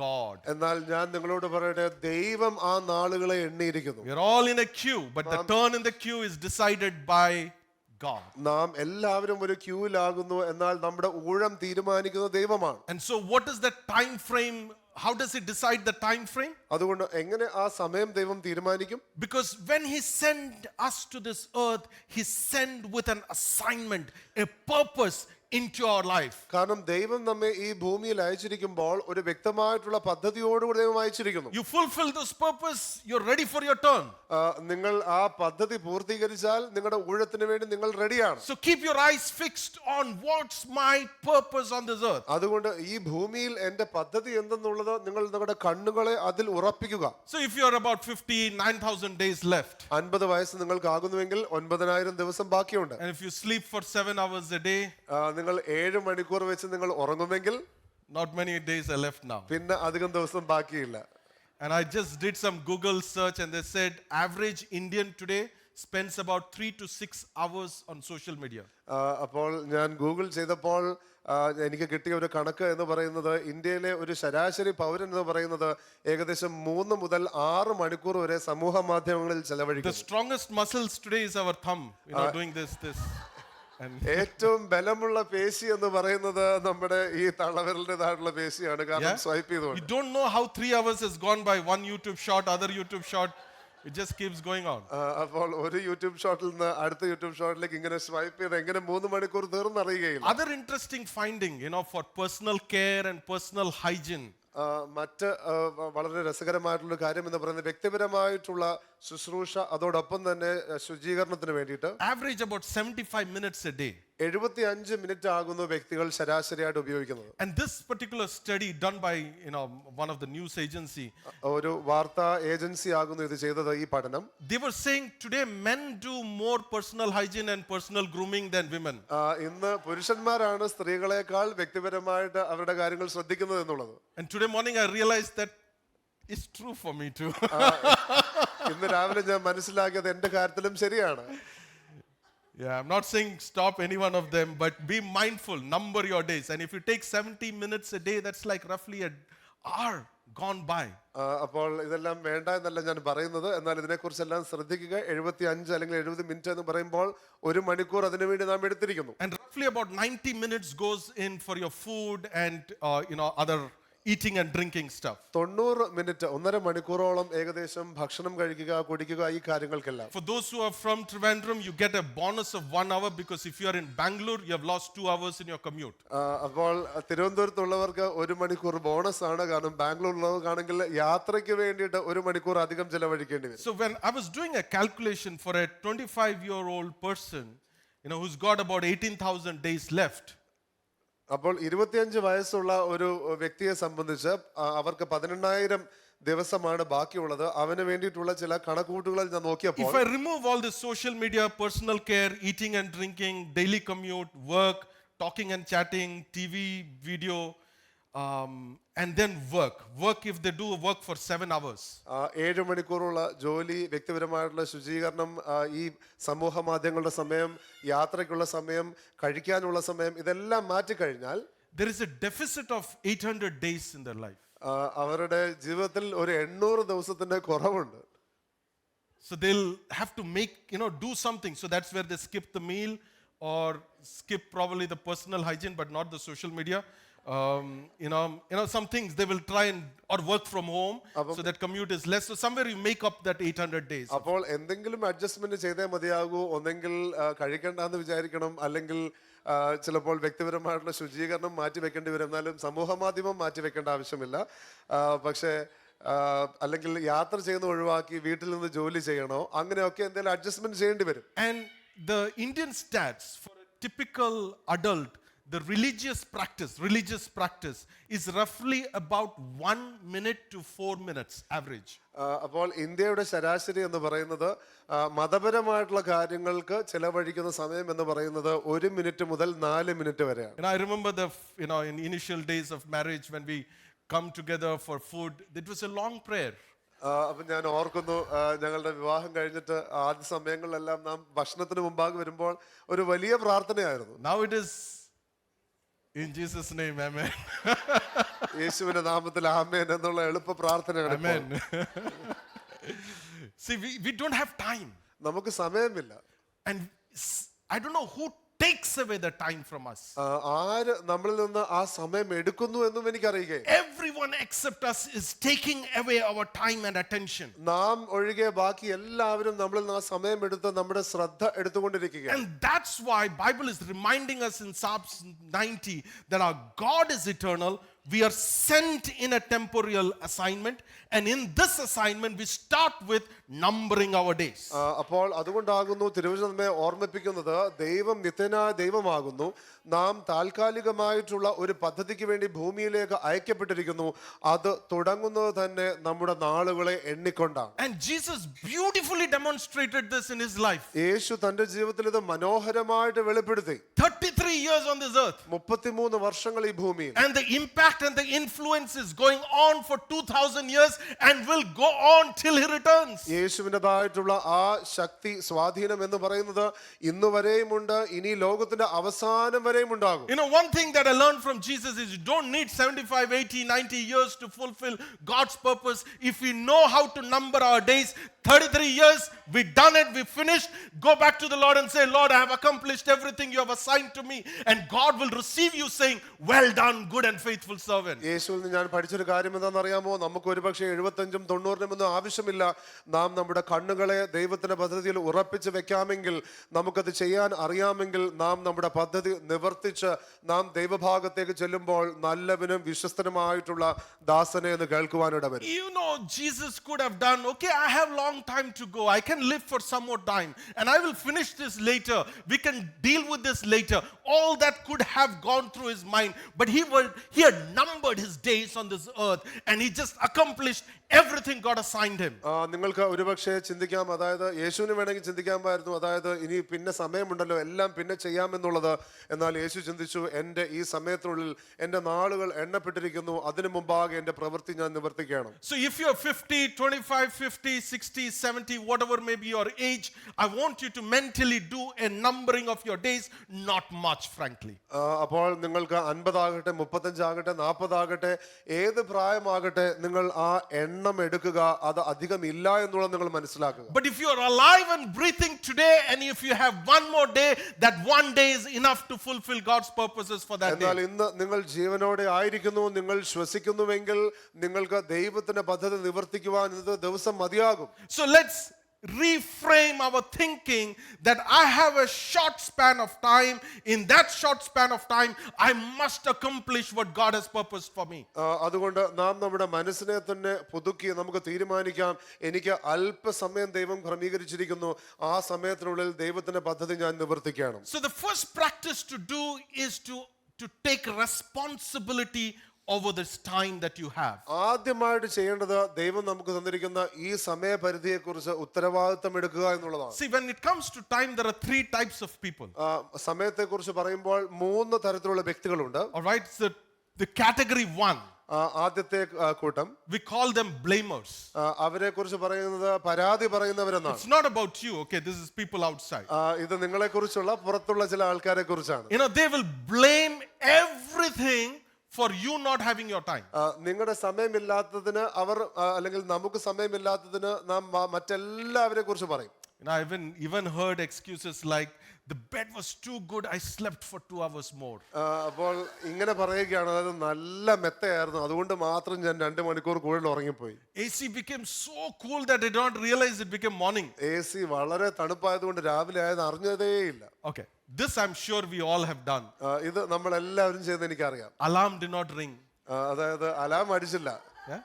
God. എന്നാൽ ഞാൻ നിങ്ങളോട് പറയട്ടെ, ദൈവം ആ നാളുകളെ എണ്ണിയിരിക്കുന്നു. We are all in a queue, but the turn in the queue is decided by God. നാം എല്ലാവരും ഒരു ക്യൂവിലാകുന്നു, എന്നാൽ നമ്മുടെ ഊഴം തീരുമാനിക്കുന്നത് ദൈവമാണ്. And so what is the time frame? How does he decide the time frame? അതുകൊണ്ട് എങ്ങനെ ആ സമയം ദൈവം തീരുമാനിക്കും? Because when he sent us to this earth, he sent with an assignment, a purpose into our life. കാരണം ദൈവം നമ്മെ ഈ ഭൂമിയിൽ അയച്ചിരിക്കുമ്പോൾ ഒരു വ്യക്തമായിട്ടുള്ള പദ്ധതിയോടുകൂടി ദൈവം അയച്ചിരിക്കുന്നു. You fulfill this purpose, you're ready for your turn. നിങ്ങൾ ആ പദ്ധതി പൂർത്തീകരിച്ചാൽ നിങ്ങളുടെ ഊഴത്തിന് വേണ്ടി നിങ്ങൾ റെഡിയാണ്. So keep your eyes fixed on what's my purpose on this earth. അതുകൊണ്ട് ഈ ഭൂമിയിൽ എന്റെ പദ്ധതി എന്തെന്നുള്ളത് നിങ്ങൾ നിങ്ങളുടെ കണ്ണുകളെ അതിൽ ഉറപ്പിക്കുക. So if you're about 59,000 days left, 50 വയസ്സ് നിങ്ങൾക്ക് ആകുന്നുവെങ്കിൽ 9,000 ദിവസം ബാക്കിയുണ്ട്. and if you sleep for 7 hours a day, നിങ്ങൾ 7 മണിക്കൂർ വെച്ച് നിങ്ങൾ ഉറങ്ങുമെങ്കിൽ not many days are left now. പിന്നെ അധികം ദിവസം ബാക്കിയില്ല. And I just did some Google search and they said average Indian today spends about 3 to 6 hours on social media. അപ്പോൾ ഞാൻ ഗൂഗിൾ ചെയ്തപ്പോൾ എനിക്ക് കിട്ടിയ ഒരു കണക്ക് എന്ന് പറയുന്നത്, ഇന്ത്യയിലെ ഒരു ശരാശരി പൗരൻ എന്ന് പറയുന്നത് ഏകദേശം 3 മുതൽ 6 മണിക്കൂർ വരെ സമൂഹ മാധ്യമങ്ങളിൽ The ചെലവഴിക്കും. strongest muscles today is our thumb, doing this. And ഏറ്റവും ബലമുള്ള പേശി എന്ന് പറയുന്നത് നമ്മുടെ ഈ തള്ളവിരലിൻ്റെതായിട്ടുള്ള പേശിയാണ്, കാരണം സ്വൈപ്പ് you ചെയ്തുകൊണ്ട്. don't know how 3 hours has gone by. One YouTube short, other YouTube short. It just keeps going on. അപ്പോൾ ഒരു യൂട്യൂബ് ഷോട്ടിൽ നിന്ന് അടുത്ത യൂട്യൂബ് ഷോട്ടിലേക്ക് ഇങ്ങനെ സ്വൈപ്പ് ചെയ്ത് എങ്ങനെ 3 മണിക്കൂർ തീർന്നറിയുകയില്ല. Other interesting finding, for personal care and personal hygiene. മറ്റ് വളരെ രസകരമായിട്ടുള്ള കാര്യം എന്ന് പറയുന്നത് വ്യക്തിപരമായിട്ടുള്ള ശുശ്രൂഷ, അതോടൊപ്പം തന്നെ ശുചീകരണത്തിന് വേണ്ടിയിട്ട് Average about 75 minutes a day. 75 minute ആകുന്നു വ്യക്തികൾ ശരാശരിയായിട്ട് ഉപയോഗിക്കുന്നത്. And this particular study done by one of the news agency, ഒരു വാർത്താ ഏജൻസി ആകുന്നു ഇത് ചെയ്തത് ഈ പഠനം. they were saying today men do more personal hygiene and personal grooming than women. ഇന്ന് പുരുഷന്മാരാണ് സ്ത്രീകളെക്കാൾ വ്യക്തിപരമായിട്ട് അവരുടെ കാര്യങ്ങൾ ശ്രദ്ധിക്കുന്നത് എന്നുള്ളത്. And today morning I realized that it's true for me too. ഇന്ന് രാവിലെ ഞാൻ മനസ്സിലാക്കിയത് എന്റെ കാര്യത്തിലും ശരിയാണ്. Yeah, I'm not saying stop any one of them, but be mindful, number your days. And if you take 70 minutes a day, that's like roughly an hour gone by. അപ്പോൾ ഇതെല്ലാം വേണ്ട എന്നല്ല ഞാൻ പറയുന്നത്, എന്നാൽ ഇതിനെക്കുറിച്ചെല്ലാം ശ്രദ്ധിക്കുക. 75 അല്ലെങ്കിൽ 70 മിനിറ്റ് എന്ന് പറയുമ്പോൾ 1 മണിക്കൂർ അതിനു വേണ്ടി നാം എടുത്തിരിക്കുന്നു. And roughly about 90 minutes goes in for your food and other eating and drinking stuff. 90 minute 1.5 മണിക്കൂറോളം ഏകദേശം ഭക്ഷണം കഴിക്കുക, കുടിക്കുക, ഈ കാര്യങ്ങൾക്കെല്ലാം. For those who are from Trivandrum, you get a bonus of 1 hour because if you are in Bangalore, you have lost 2 hours in your commute. അപ്പോൾ തിരുവനന്തപുരത്തുള്ളവർക്ക് 1 മണിക്കൂർ bonus ആണ്, കാരണം ബാംഗ്ലൂരിലുള്ളവർക്കാണെങ്കിൽ യാത്രയ്ക്ക് വേണ്ടിയിട്ട് 1 മണിക്കൂർ അധികം ചെലവഴിക്കേണ്ടി വരും. So when I was doing a calculation for a 25-year-old person, who's got about 18,000 days left. അപ്പോൾ 25 വയസ്സുള്ള ഒരു വ്യക്തിയെ സംബന്ധിച്ച് അവർക്ക് 18,000 ദിവസമാണ് ബാക്കിയുള്ളത്. അവന് വേണ്ടിയിട്ടുള്ള ചില കണക്കുകൂട്ടുകൾ ഞാൻ നോക്കിയപ്പോൾ, if I remove all this social media, personal care, eating and drinking, daily commute, work, talking and chatting, TV, video, and then work if they do work for 7 hours. 7 മണിക്കൂറുള്ള ജോലി, വ്യക്തിപരമായിട്ടുള്ള ശുചീകരണം, ഈ സമൂഹ മാധ്യമങ്ങളുടെ സമയം, യാത്രയ്ക്കുള്ള സമയം, കഴിക്കാനുള്ള സമയം, ഇതെല്ലാം മാറ്റിക്കഴിഞ്ഞാൽ there is a deficit of 800 days in their life. അവരുടെ ജീവിതത്തിൽ ഒരു 800 ദിവസത്തിന്റെ കുറവുണ്ട്. So they'll have to make, do something. So that's where they skip the meal or skip probably the personal hygiene, but not the social media. Some things they will try and or work from home so that commute is less. So somewhere you make up that 800 days. അപ്പോൾ എന്തെങ്കിലും adjustment ചെയ്തേ മതിയാകൂ. ഒന്നെങ്കിൽ കഴിക്കണ്ടെന്ന് വിചാരിക്കണം, അല്ലെങ്കിൽ ചിലപ്പോൾ വ്യക്തിപരമായിട്ടുള്ള ശുചീകരണം മാറ്റി വെക്കേണ്ടി വരും. എന്നാലും സമൂഹ മാധ്യമം മാറ്റി വെക്കേണ്ട ആവശ്യമില്ല. പക്ഷേ അല്ലെങ്കിൽ യാത്ര ചെയ്യുന്ന ഒഴിവാക്കി വീട്ടിൽ നിന്ന് ജോലി ചെയ്യണോ, അങ്ങനെയൊക്കെ എന്തെങ്കിലും അഡ്ജസ്റ്റ്മെന്റ് ചെയ്യേണ്ടി വരും. And the Indian stats for a typical adult, the religious practice is roughly about 1 minute to 4 minutes average. അപ്പോൾ ഇന്ത്യയുടെ ശരാശരി എന്ന് പറയുന്നത് മതപരമായിട്ടുള്ള കാര്യങ്ങൾക്ക് ചെലവഴിക്കുന്ന സമയം എന്ന് പറയുന്നത് 1 മിനിറ്റ് മുതൽ 4 മിനിറ്റ് വരെയാണ്. And I remember in initial days of marriage when we come together for food, it was a long prayer. അപ്പൊ ഞാൻ ഓർക്കുന്നു, ഞങ്ങളുടെ വിവാഹം കഴിഞ്ഞിട്ട് ആദ്യ സമയങ്ങളിലെല്ലാം നാം ഭക്ഷണത്തിന് മുമ്പാകെ വരുമ്പോൾ ഒരു വലിയ പ്രാർത്ഥനയായിരുന്നു. Now it is in Jesus name, amen. യേശുവിന്റെ നാമത്തിൽ ആമേൻ എന്നുള്ള എളുപ്പ പ്രാർത്ഥനയാണ്. Amen. See, we don't have time. നമുക്ക് സമയമില്ല. And I don't know who takes away the time from us. ആര് നമ്മളിൽ നിന്ന് ആ സമയം എടുക്കുന്നു എന്നും എനിക്കറിയുക. Everyone except us is taking away our time and attention. നാം ഒഴികെ ബാക്കി എല്ലാവരും നമ്മളിൽ നിന്ന് ആ സമയം എടുത്ത് നമ്മുടെ ശ്രദ്ധ എടുത്തുകൊണ്ടിരിക്കുകയാണ്. And that's why Bible is reminding us in Psalms 90 that our God is eternal. We are sent in a temporal assignment, and in this assignment we start with numbering our days. അപ്പോൾ അതുകൊണ്ടാകുന്നു തിരുവചനം നമ്മെ ഓർമ്മിപ്പിക്കുന്നത്, ദൈവം നിത്യനായ ദൈവമാകുന്നു, നാം താൽക്കാലികമായിട്ടുള്ള ഒരു പദ്ധതിക്ക് വേണ്ടി ഭൂമിയിലേക്ക് അയക്കപ്പെട്ടിരിക്കുന്നു. അത് തുടങ്ങുന്നത് തന്നെ നമ്മുടെ നാളുകളെ എണ്ണിക്കൊണ്ടാണ്. And Jesus beautifully demonstrated this in his life. യേശു തന്റെ ജീവിതത്തിൽ ഇത് മനോഹരമായിട്ട് വെളിപ്പെടുത്തി. 33 years on this earth. 33 വർഷങ്ങൾ ഈ ഭൂമിയിൽ. And the impact and the influence is going on for 2000 years and will go on till he returns. യേശുവിൻ്റെതായിട്ടുള്ള ആ ശക്തി, സ്വാധീനം എന്ന് പറയുന്നത് ഇന്ന് വരെയുമുണ്ട്, ഇനി ലോകത്തിന്റെ അവസാനം വരെയും ഉണ്ടാകും. One thing that I learned from Jesus is you don't need 75, 80, 90 years to fulfill God's purpose. If we know how to number our days, 33 years, we done it, we finished. Go back to the Lord and say, Lord, I have accomplished everything you have assigned to me. And God will receive you saying, well done, good and faithful servant. യേശുവിൽ നിന്ന് ഞാൻ പഠിച്ചൊരു കാര്യം എന്താണെന്നറിയാമോ? നമുക്ക് ഒരുപക്ഷെ 75-ഉം 90-നും ഒന്നും ആവശ്യമില്ല. നാം നമ്മുടെ കണ്ണുകളെ ദൈവത്തിന്റെ പദ്ധതിയിൽ ഉറപ്പിച്ച് വെക്കാമെങ്കിൽ, നമുക്കത് ചെയ്യാൻ അറിയാമെങ്കിൽ, നാം നമ്മുടെ പദ്ധതി നിവർത്തിച്ച് നാം ദൈവഭാഗത്തേക്ക് ചെല്ലുമ്പോൾ നല്ലവനും വിശ്വസ്തനുമായിട്ടുള്ള ദാസനെ എന്ന് കേൾക്കുവാനിട വരും. Jesus could have done, okay, I have long time to go, I can live for some more time and I will finish this later, we can deal with this later. All that could have gone through his mind, but he had numbered his days on this earth and he just accomplished everything God assigned him. നിങ്ങൾക്ക് ഒരുപക്ഷെ ചിന്തിക്കാം, അതായത് യേശുവിന് വേണമെങ്കിൽ ചിന്തിക്കാമായിരുന്നു, അതായത് ഇനി പിന്നെ സമയമുണ്ടല്ലോ, എല്ലാം പിന്നെ ചെയ്യാമെന്നുള്ളത്. എന്നാൽ യേശു ചിന്തിച്ചു, എൻ്റെ ഈ സമയത്തിനുള്ളിൽ എൻ്റെ നാളുകൾ എണ്ണപ്പെട്ടിരിക്കുന്നു, അതിനു മുമ്പാകെ എൻ്റെ പ്രവൃത്തി ഞാൻ നിവർത്തിക്കണം. So if you're 50, 25, 50, 60, 70, whatever may be your age, I want you to mentally do a numbering of your days, not much frankly. അപ്പോൾ നിങ്ങൾക്ക് 50 ആകട്ടെ, 35 ആകട്ടെ, 40 ആകട്ടെ, ഏത് പ്രായമാകട്ടെ, നിങ്ങൾ ആ എണ്ണം എടുക്കുക. അത് അധികം ഇല്ല എന്നുള്ളത് നിങ്ങൾ മനസ്സിലാക്കുക. But if you are alive and breathing today and if you have one more day, that one day is enough to fulfill God's purposes for that day. എന്നാൽ ഇന്ന് നിങ്ങൾ ജീവനോടെ ആയിരിക്കുന്നു, നിങ്ങൾ ശ്വസിക്കുന്നുവെങ്കിൽ നിങ്ങൾക്ക് ദൈവത്തിന്റെ പദ്ധതി നിവർത്തിക്കുവാൻ ഇന്നത്തെ ദിവസം മതിയാകും. So let's reframe our thinking that I have a short span of time. In that short span of time, I must accomplish what God has purposed for me. അതുകൊണ്ട് നാം നമ്മുടെ മനസ്സിനെ തന്നെ പുതുക്കി നമുക്ക് തീരുമാനിക്കാം, എനിക്ക് അല്പസമയം ദൈവം ക്രമീകരിച്ചിരിക്കുന്നു, ആ സമയത്തിനുള്ളിൽ ദൈവത്തിന്റെ പദ്ധതി ഞാൻ നിവർത്തിക്കണം. So the first practice to do is to take responsibility over this time that you have. ആദ്യമായിട്ട് ചെയ്യേണ്ടത് ദൈവം നമുക്ക് തന്നിരിക്കുന്ന ഈ സമയപരിധിയെ കുറിച്ച് ഉത്തരവാദിത്തം എടുക്കുക എന്നുള്ളതാണ്. See, when it comes to time, there are 3 types of people. സമയത്തെ കുറിച്ച് പറയുമ്പോൾ 3 തരത്തിലുള്ള വ്യക്തികളുണ്ട്. All right, so The category 1, ആദ്യത്തെ കൂട്ടം we call them blamers. അവരെ കുറിച്ച് പറയുന്നത് പരാതി പറയുന്നവരെന്നാണ്. It's not about you, okay? This is people outside. ഇത് നിങ്ങളെ കുറിച്ചുള്ള പുറത്തുള്ള ചില ആൾക്കാരെ കുറിച്ചാണ്. You know, they will blame everything for you not having your time. നിങ്ങളുടെ സമയമില്ലാത്തതിന് അവർ അല്ലെങ്കിൽ നമുക്ക് സമയമില്ലാത്തതിന് നാം മറ്റെല്ലാവരെ കുറിച്ച് പറയും. You know, I even heard excuses like, the bed was too good, I slept for 2 hours more. അപ്പോൾ ഇങ്ങനെ പറയുകയാണ്, അതായത് നല്ല മെത്തയായിരുന്നു, അതുകൊണ്ട് മാത്രം ഞാൻ 2 മണിക്കൂർ കൂടുതൽ ഉറങ്ങിപ്പോയി. AC became so cool that I did not realize it became morning. AC വളരെ തണുപ്പായതുകൊണ്ട് രാവിലെ ആയത് അറിഞ്ഞതേയില്ല. Okay, this I'm sure we all have done. ഇത് നമ്മൾ എല്ലാവരും ചെയ്ത് എനിക്കറിയാം. Alarm did not ring. അതായത് അലാം അടിച്ചില്ല. Yeah?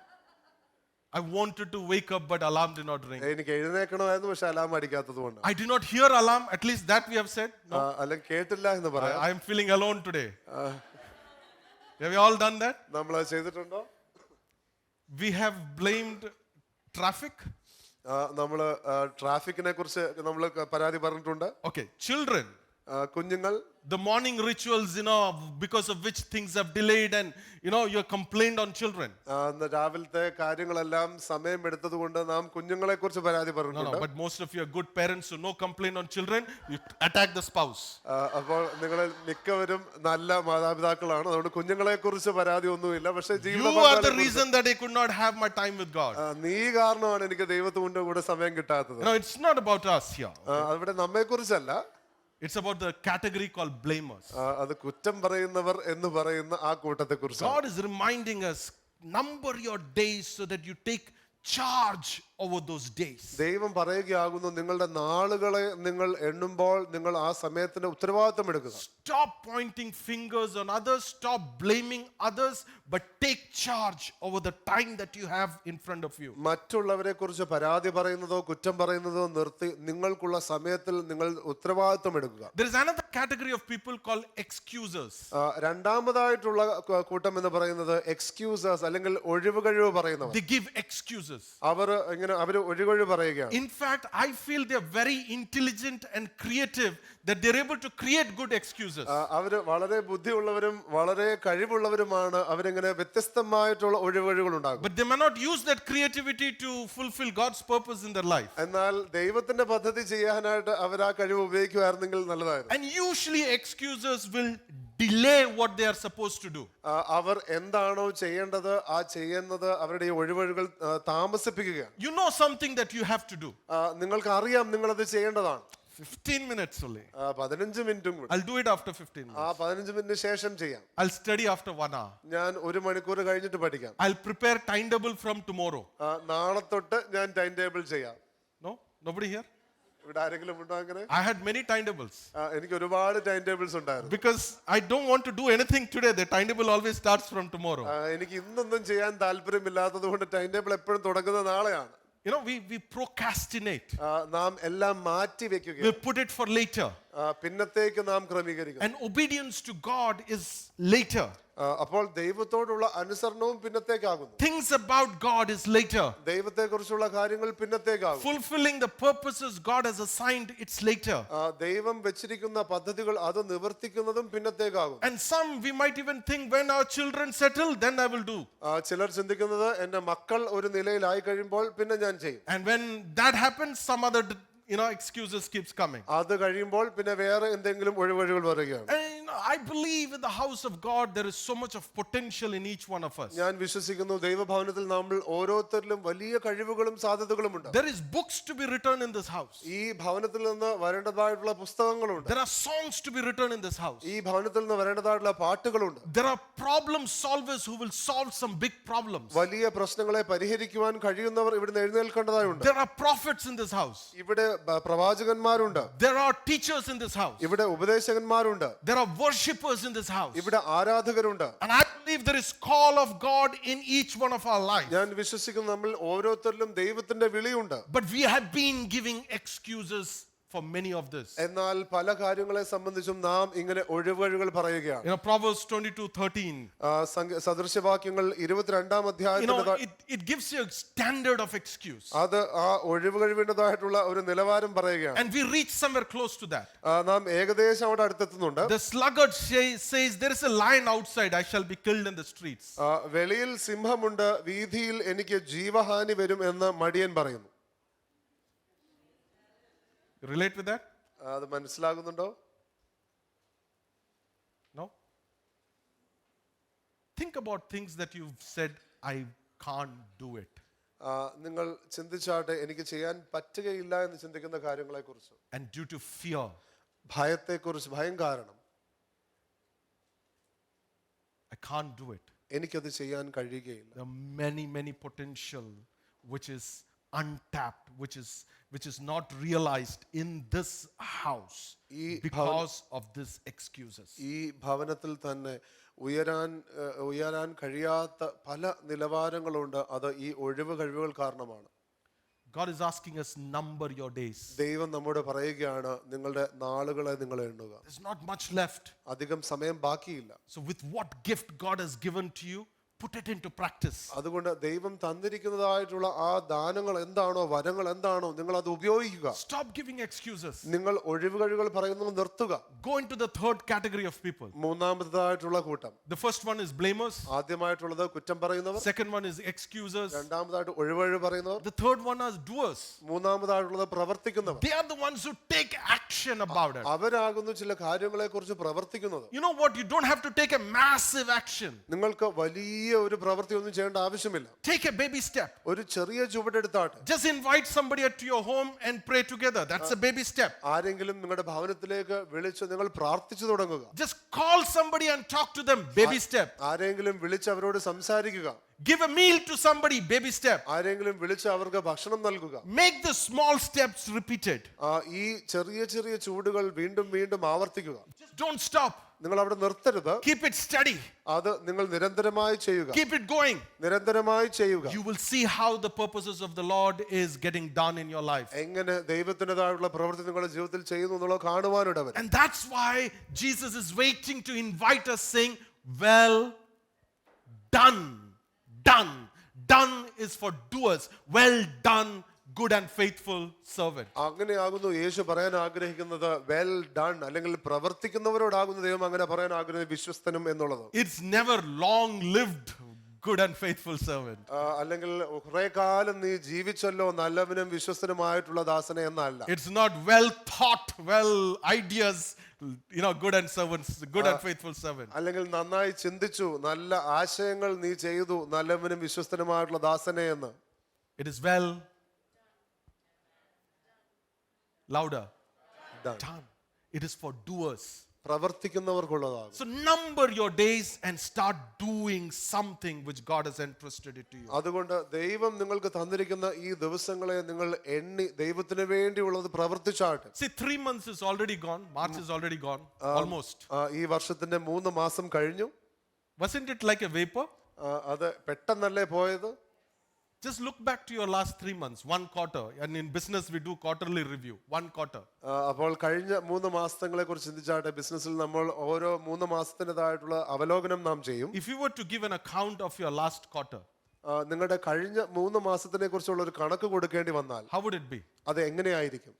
I wanted to wake up, but alarm did not ring. എനിക്ക് എഴുന്നേക്കണമായിരുന്നു, പക്ഷെ അലാം അടിക്കാത്തത് കൊണ്ട്. I did not hear alarm, at least that we have said. No. അല്ലെങ്കിൽ കേട്ടില്ല എന്ന് പറയാം. I am feeling alone today. Have you all done that? നമ്മൾ അത് ചെയ്തിട്ടുണ്ടോ? We have blamed traffic. നമ്മൾ ട്രാഫിക്കിനെ കുറിച്ച് നമ്മൾ പരാതി പറഞ്ഞിട്ടുണ്ട്. Okay, children. കുഞ്ഞുങ്ങൾ, The morning rituals, you know, because of which things have delayed, and you know, you complained on children. രാവിലത്തെ കാര്യങ്ങളെല്ലാം സമയം എടുത്തത് കൊണ്ട് നാം കുഞ്ഞുങ്ങളെ കുറിച്ച് പരാതി No, പറഞ്ഞിട്ടുണ്ട്. but most of you are good parents, so no complaint on children. You attack the spouse. അപ്പോൾ നിങ്ങൾ മിക്കവരും നല്ല മാതാപിതാക്കളാണ്, അതുകൊണ്ട് കുഞ്ഞുങ്ങളെ കുറിച്ച് പരാതി ഒന്നുമില്ല. പക്ഷേ You are the reason that I could not have my time with God. നീ കാരണമാണ് എനിക്ക് ദൈവത്തിന്റെ കൂടെ സമയം കിട്ടാത്തത്. No, it's not about us here. അവിടെ നമ്മെ കുറിച്ചല്ല, It's about the category called blamers. അത് കുറ്റം പറയുന്നവർ എന്ന് പറയുന്ന ആ കൂട്ടത്തെ കുറിച്ച്. God is reminding us, number your days so that you take charge over those days. ദൈവം പറയുകയാകുന്നു, നിങ്ങളുടെ നാളുകളെ നിങ്ങൾ എണ്ണുമ്പോൾ നിങ്ങൾ ആ സമയത്തിന്റെ ഉത്തരവാദിത്തം എടുക്കുക. Stop pointing fingers on others, stop blaming others, but take charge over the time that you have in front of you. മറ്റുള്ളവരെ കുറിച്ച് പരാതി പറയുന്നതോ കുറ്റം പറയുന്നതോ നിർത്തി നിങ്ങൾക്കുള്ള സമയത്തിൽ നിങ്ങൾ ഉത്തരവാദിത്തം എടുക്കുക. There is another category of people called excusers. രണ്ടാമതായിട്ടുള്ള കൂട്ടം എന്ന് പറയുന്നത് എക്സ്ക്യൂസേഴ്സ് അല്ലെങ്കിൽ ഒഴിവുകഴിവ് പറയുന്നവർ. They give excuses. അവര് ഒഴികൊഴി പറയുകയാണ്. In fact, I feel they are very intelligent and creative, that they're able to create good excuses. അവര് വളരെ ബുദ്ധിയുള്ളവരും വളരെ കഴിവുള്ളവരുമാണ്. അവരിങ്ങനെ വ്യത്യസ്തമായിട്ടുള്ള ഒഴിവഴികൾ ഉണ്ടാകും. But they may not use that creativity to fulfill God's purpose in their life. എന്നാൽ ദൈവത്തിന്റെ പദ്ധതി ചെയ്യാനായിട്ട് അവർ ആ കഴിവ് ഉപയോഗിക്കുമായിരുന്നെങ്കിൽ നല്ലതായിരുന്നു. And usually excusers will delay what they are supposed to do. അവർ എന്താണോ ചെയ്യേണ്ടത് ആ ചെയ്യുന്നത് അവരുടെ ഈ ഒഴിവഴികൾ താമസിപ്പിക്കുകയാണ്. You know something that you have to do. നിങ്ങൾക്ക് അറിയാം നിങ്ങളത് ചെയ്യേണ്ടതാണ്. 15 minutes only. 15 മിനിറ്റും കൂടി. I'll do it after 15 minutes. 15 മിനിറ്റിന് ശേഷം ചെയ്യാം. I'll study after 1 hour. ഞാൻ 1 മണിക്കൂർ കഴിഞ്ഞിട്ട് പഠിക്കാം. I'll prepare timetable from tomorrow. നാളെ തൊട്ട് ഞാൻ ടൈം ടേബിൾ ചെയ്യാം. No? Nobody here? ഇവിടെ ആരെങ്കിലും ഉണ്ടോ അങ്ങനെ? I had many timetables. എനിക്ക് ഒരുപാട് ടൈം ടേബിൾസ് ഉണ്ടായിരുന്നു. Because I don't want to do anything today. The timetable always starts from tomorrow. എനിക്ക് ഇന്നൊന്നും ചെയ്യാൻ താല്പര്യമില്ലാത്തത് കൊണ്ട് ടൈം ടേബിൾ എപ്പോഴും തുടങ്ങുന്നത് നാളെയാണ്. You know, we procrastinate. നാം എല്ലാം മാറ്റി വെക്കുക. We put it for later. പിന്നത്തേക്ക് നാം ക്രമീകരിക്കും. And obedience to God is later. അപ്പോൾ ദൈവത്തോടുള്ള അനുസരണവും പിന്നത്തേക്കാകുന്നു. Things about God is later. ദൈവത്തെ കുറിച്ചുള്ള കാര്യങ്ങൾ പിന്നത്തേക്കാകും. Fulfilling the purposes God has assigned, it's later. ദൈവം വെച്ചിരിക്കുന്ന പദ്ധതികൾ അത് നിവർത്തിക്കുന്നതും പിന്നത്തേക്കാകും. And some we might even think, when our children settle, then I will do. ചിലർ ചിന്തിക്കുന്നത് എന്റെ മക്കൾ ഒരു നിലയിലായി കഴിയുമ്പോൾ പിന്നെ ഞാൻ ചെയ്യും. And when that happens, some other excuses keeps coming. അത് കഴിയുമ്പോൾ പിന്നെ വേറെ എന്തെങ്കിലും ഒഴിവഴികൾ വരികയാണ്. And I believe in the house of God there is so much of potential in each one of us. ഞാൻ വിശ്വസിക്കുന്നു ദൈവഭവനത്തിൽ നമ്മൾ ഓരോരുത്തരിലും വലിയ കഴിവുകളും സാധ്യതകളും ഉണ്ട്. There is books to be written in this house. ഈ ഭവനത്തിൽ നിന്ന് വരേണ്ടതായിട്ടുള്ള പുസ്തകങ്ങളുണ്ട്. There are songs to be written in this house. ഈ ഭവനത്തിൽ നിന്ന് വരേണ്ടതായിട്ടുള്ള പാട്ടുകളുണ്ട്. There are problem solvers who will solve some big problems. വലിയ പ്രശ്നങ്ങളെ പരിഹരിക്കുവാൻ കഴിയുന്നവർ ഇവിടുന്ന് എഴുന്നേൽക്കേണ്ടതായുണ്ട്. There are prophets in this house. ഇവിടെ പ്രവാചകന്മാരുണ്ട്. There are teachers in this house. ഇവിടെ ഉപദേശകന്മാരുണ്ട്. There are worshippers in this house. ഇവിടെ ആരാധകരുണ്ട്. And I believe there is call of God in each one of our lives. ഞാൻ വിശ്വസിക്കുന്നു നമ്മൾ ഓരോരുത്തരിലും ദൈവത്തിന്റെ വിളിയുണ്ട്. But we have been giving excuses for many of this. എന്നാൽ പല കാര്യങ്ങളെ സംബന്ധിച്ചും നാം ഇങ്ങനെ ഒഴിവഴികൾ പറയുകയാണ്. Proverbs 22:13. സദൃശവാക്യങ്ങൾ 22-ാം അധ്യായത്തിൽ It gives you a standard of excuse. അത് ആ ഒഴിവുകഴിവേണ്ടതായിട്ടുള്ള ഒരു നിലവാരം പറയുകയാണ്. And we reach somewhere close to that. നാം ഏകദേശം അവിടെ അടുത്തെത്തുന്നുണ്ട്. The sluggard says, there is a lion outside, I shall be killed in the streets. വെളിയിൽ സിംഹമുണ്ട്, വീതിയിൽ എനിക്ക് ജീവഹാനി വരും എന്ന് മടിയൻ പറയുന്നു. Relate with that? അത് മനസ്സിലാകുന്നുണ്ടോ? No? Think about things that you've said, I can't do it. നിങ്ങൾ ചിന്തിച്ചാട്ടെ, എനിക്ക് ചെയ്യാൻ പറ്റുകയില്ല എന്ന് ചിന്തിക്കുന്ന കാര്യങ്ങളെ കുറിച്ച്. And due to fear, ഭയത്തെക്കുറിച്ച്, ഭയം കാരണം I can't do it. എനിക്കത് ചെയ്യാൻ കഴിയുകയില്ല. There are many potential which is untapped, which is not realized in this house because of these excuses. ഈ ഭവനത്തിൽ തന്നെ ഉയരാൻ കഴിയാത്ത പല നിലവാരങ്ങളുണ്ട്. അത് ഈ ഒഴിവ് കഴിവുകൾ കാരണമാണ്. God is asking us, number your days. ദൈവം നമ്മോട് പറയുകയാണ്, നിങ്ങളുടെ നാളുകളെ നിങ്ങൾ എണ്ണുക. There's not much left. അധികം സമയം ബാക്കിയില്ല. So with what gift God has given to you, put it into practice. അതുകൊണ്ട് ദൈവം തന്നിരിക്കുന്നതായിട്ടുള്ള ആ ദാനങ്ങൾ എന്താണോ, വരങ്ങൾ എന്താണോ, നിങ്ങൾ അത് ഉപയോഗിക്കുക. Stop giving excuses. നിങ്ങൾ ഒഴിവുകഴിവുകൾ പറയുന്നത് നിർത്തുക. Go into the third category of people. മൂന്നാമതായിട്ടുള്ള കൂട്ടം. The first one is blamers. ആദ്യമായിട്ടുള്ളത് കുറ്റം പറയുന്നവർ. Second one is excusers. രണ്ടാമതായിട്ട് ഒഴിവഴിവ് പറയുന്നവർ. The third one is doers. മൂന്നാമതായിട്ടുള്ളത് പ്രവർത്തിക്കുന്നവർ. They are the ones who take action about it. അവരാകുന്നു ചില കാര്യങ്ങളെ കുറിച്ച് പ്രവർത്തിക്കുന്നത്. You know what? You don't have to take a massive action. നിങ്ങൾക്ക് വലിയ ഒരു പ്രവൃത്തി ഒന്നും ചെയ്യേണ്ട ആവശ്യമില്ല. Take a baby step. ഒരു ചെറിയ ചുവടെടുത്താട്ടെ. Just invite somebody to your home and pray together. That's a baby step. ആരെങ്കിലും നിങ്ങളുടെ ഭവനത്തിലേക്ക് വിളിച്ച് നിങ്ങൾ പ്രാർത്ഥിച്ചു തുടങ്ങുക. Just call somebody and talk to them. Baby step. ആരെങ്കിലും വിളിച്ച് അവരോട് സംസാരിക്കുക. Give a meal to somebody. Baby step. ആരെങ്കിലും വിളിച്ച് അവർക്ക് ഭക്ഷണം നൽകുക. Make the small steps repeated. ഈ ചെറിയ ചൂടുകൾ വീണ്ടും വീണ്ടും ആവർത്തിക്കുക. Just don't stop. നിങ്ങൾ അവിടെ നിർത്തരുത്. Keep it steady. അത് നിങ്ങൾ നിരന്തരമായി ചെയ്യുക. Keep it going. നിരന്തരമായി ചെയ്യുക. You will see how the purposes of the Lord is getting done in your life. എങ്ങനെ ദൈവത്തിൻ്റെതായുള്ള പ്രവൃത്തി നിങ്ങളുടെ ജീവിതത്തിൽ ചെയ്യുന്നു എന്നുള്ളത് കാണുവാനിടവൻ. And that's why Jesus is waiting to invite us, saying, well done. Done is for doers. Well done, good and faithful servant. അങ്ങനെയാകുന്നു യേശു പറയാൻ ആഗ്രഹിക്കുന്നത്. Well done, അല്ലെങ്കിൽ പ്രവർത്തിക്കുന്നവരോടാകുന്നു ദൈവം അങ്ങനെ പറയാൻ ആഗ്രഹിക്കുന്നത്, വിശ്വസ്തനും എന്നുള്ളത്. It's never long lived good and faithful servant. അല്ലെങ്കിൽ കുറെ കാലം നീ ജീവിച്ചല്ലോ നല്ലവനും വിശ്വസ്തനുമായിട്ടുള്ള ദാസനെ എന്നല്ല. It's not well thought, well ideas, good and servants, good and faithful servant. അല്ലെങ്കിൽ നന്നായി ചിന്തിച്ചു, നല്ല ആശയങ്ങൾ നീ ചെയ്തു, നല്ലവനും വിശ്വസ്തനുമായിട്ടുള്ള ദാസനെ എന്ന്. It is well, louder, done. It is for doers. പ്രവർത്തിക്കുന്നവർക്കുള്ളതാണ്. So number your days and start doing something which God has entrusted it to you. അതുകൊണ്ട് ദൈവം നിങ്ങൾക്ക് തന്നിരിക്കുന്ന ഈ ദിവസങ്ങളെ നിങ്ങൾ എണ്ണി ദൈവത്തിന് വേണ്ടിയുള്ളത് പ്രവർത്തിച്ചാട്ടെ. See, 3 months is already gone. March is already gone. Almost. ഈ വർഷത്തിന്റെ 3 മാസം കഴിഞ്ഞു. Wasn't it like a vapor? അത് പെട്ടെന്നല്ലേ പോയത്? Just look back to your last 3 months, one quarter. And in business we do quarterly review, one quarter. അപ്പോൾ കഴിഞ്ഞ 3 മാസങ്ങളെ കുറിച്ച് ചിന്തിച്ചാട്ടെ. ബിസിനസ്സിൽ നമ്മൾ ഓരോ 3 മാസത്തിൻ്റെതായിട്ടുള്ള അവലോകനം നാം ചെയ്യും. If you were to give an account of your last quarter, നിങ്ങളുടെ കഴിഞ്ഞ 3 മാസത്തിനെ കുറിച്ചുള്ള ഒരു കണക്ക് കൊടുക്കേണ്ടി വന്നാൽ how would it be? അത് എങ്ങനെയായിരിക്കും?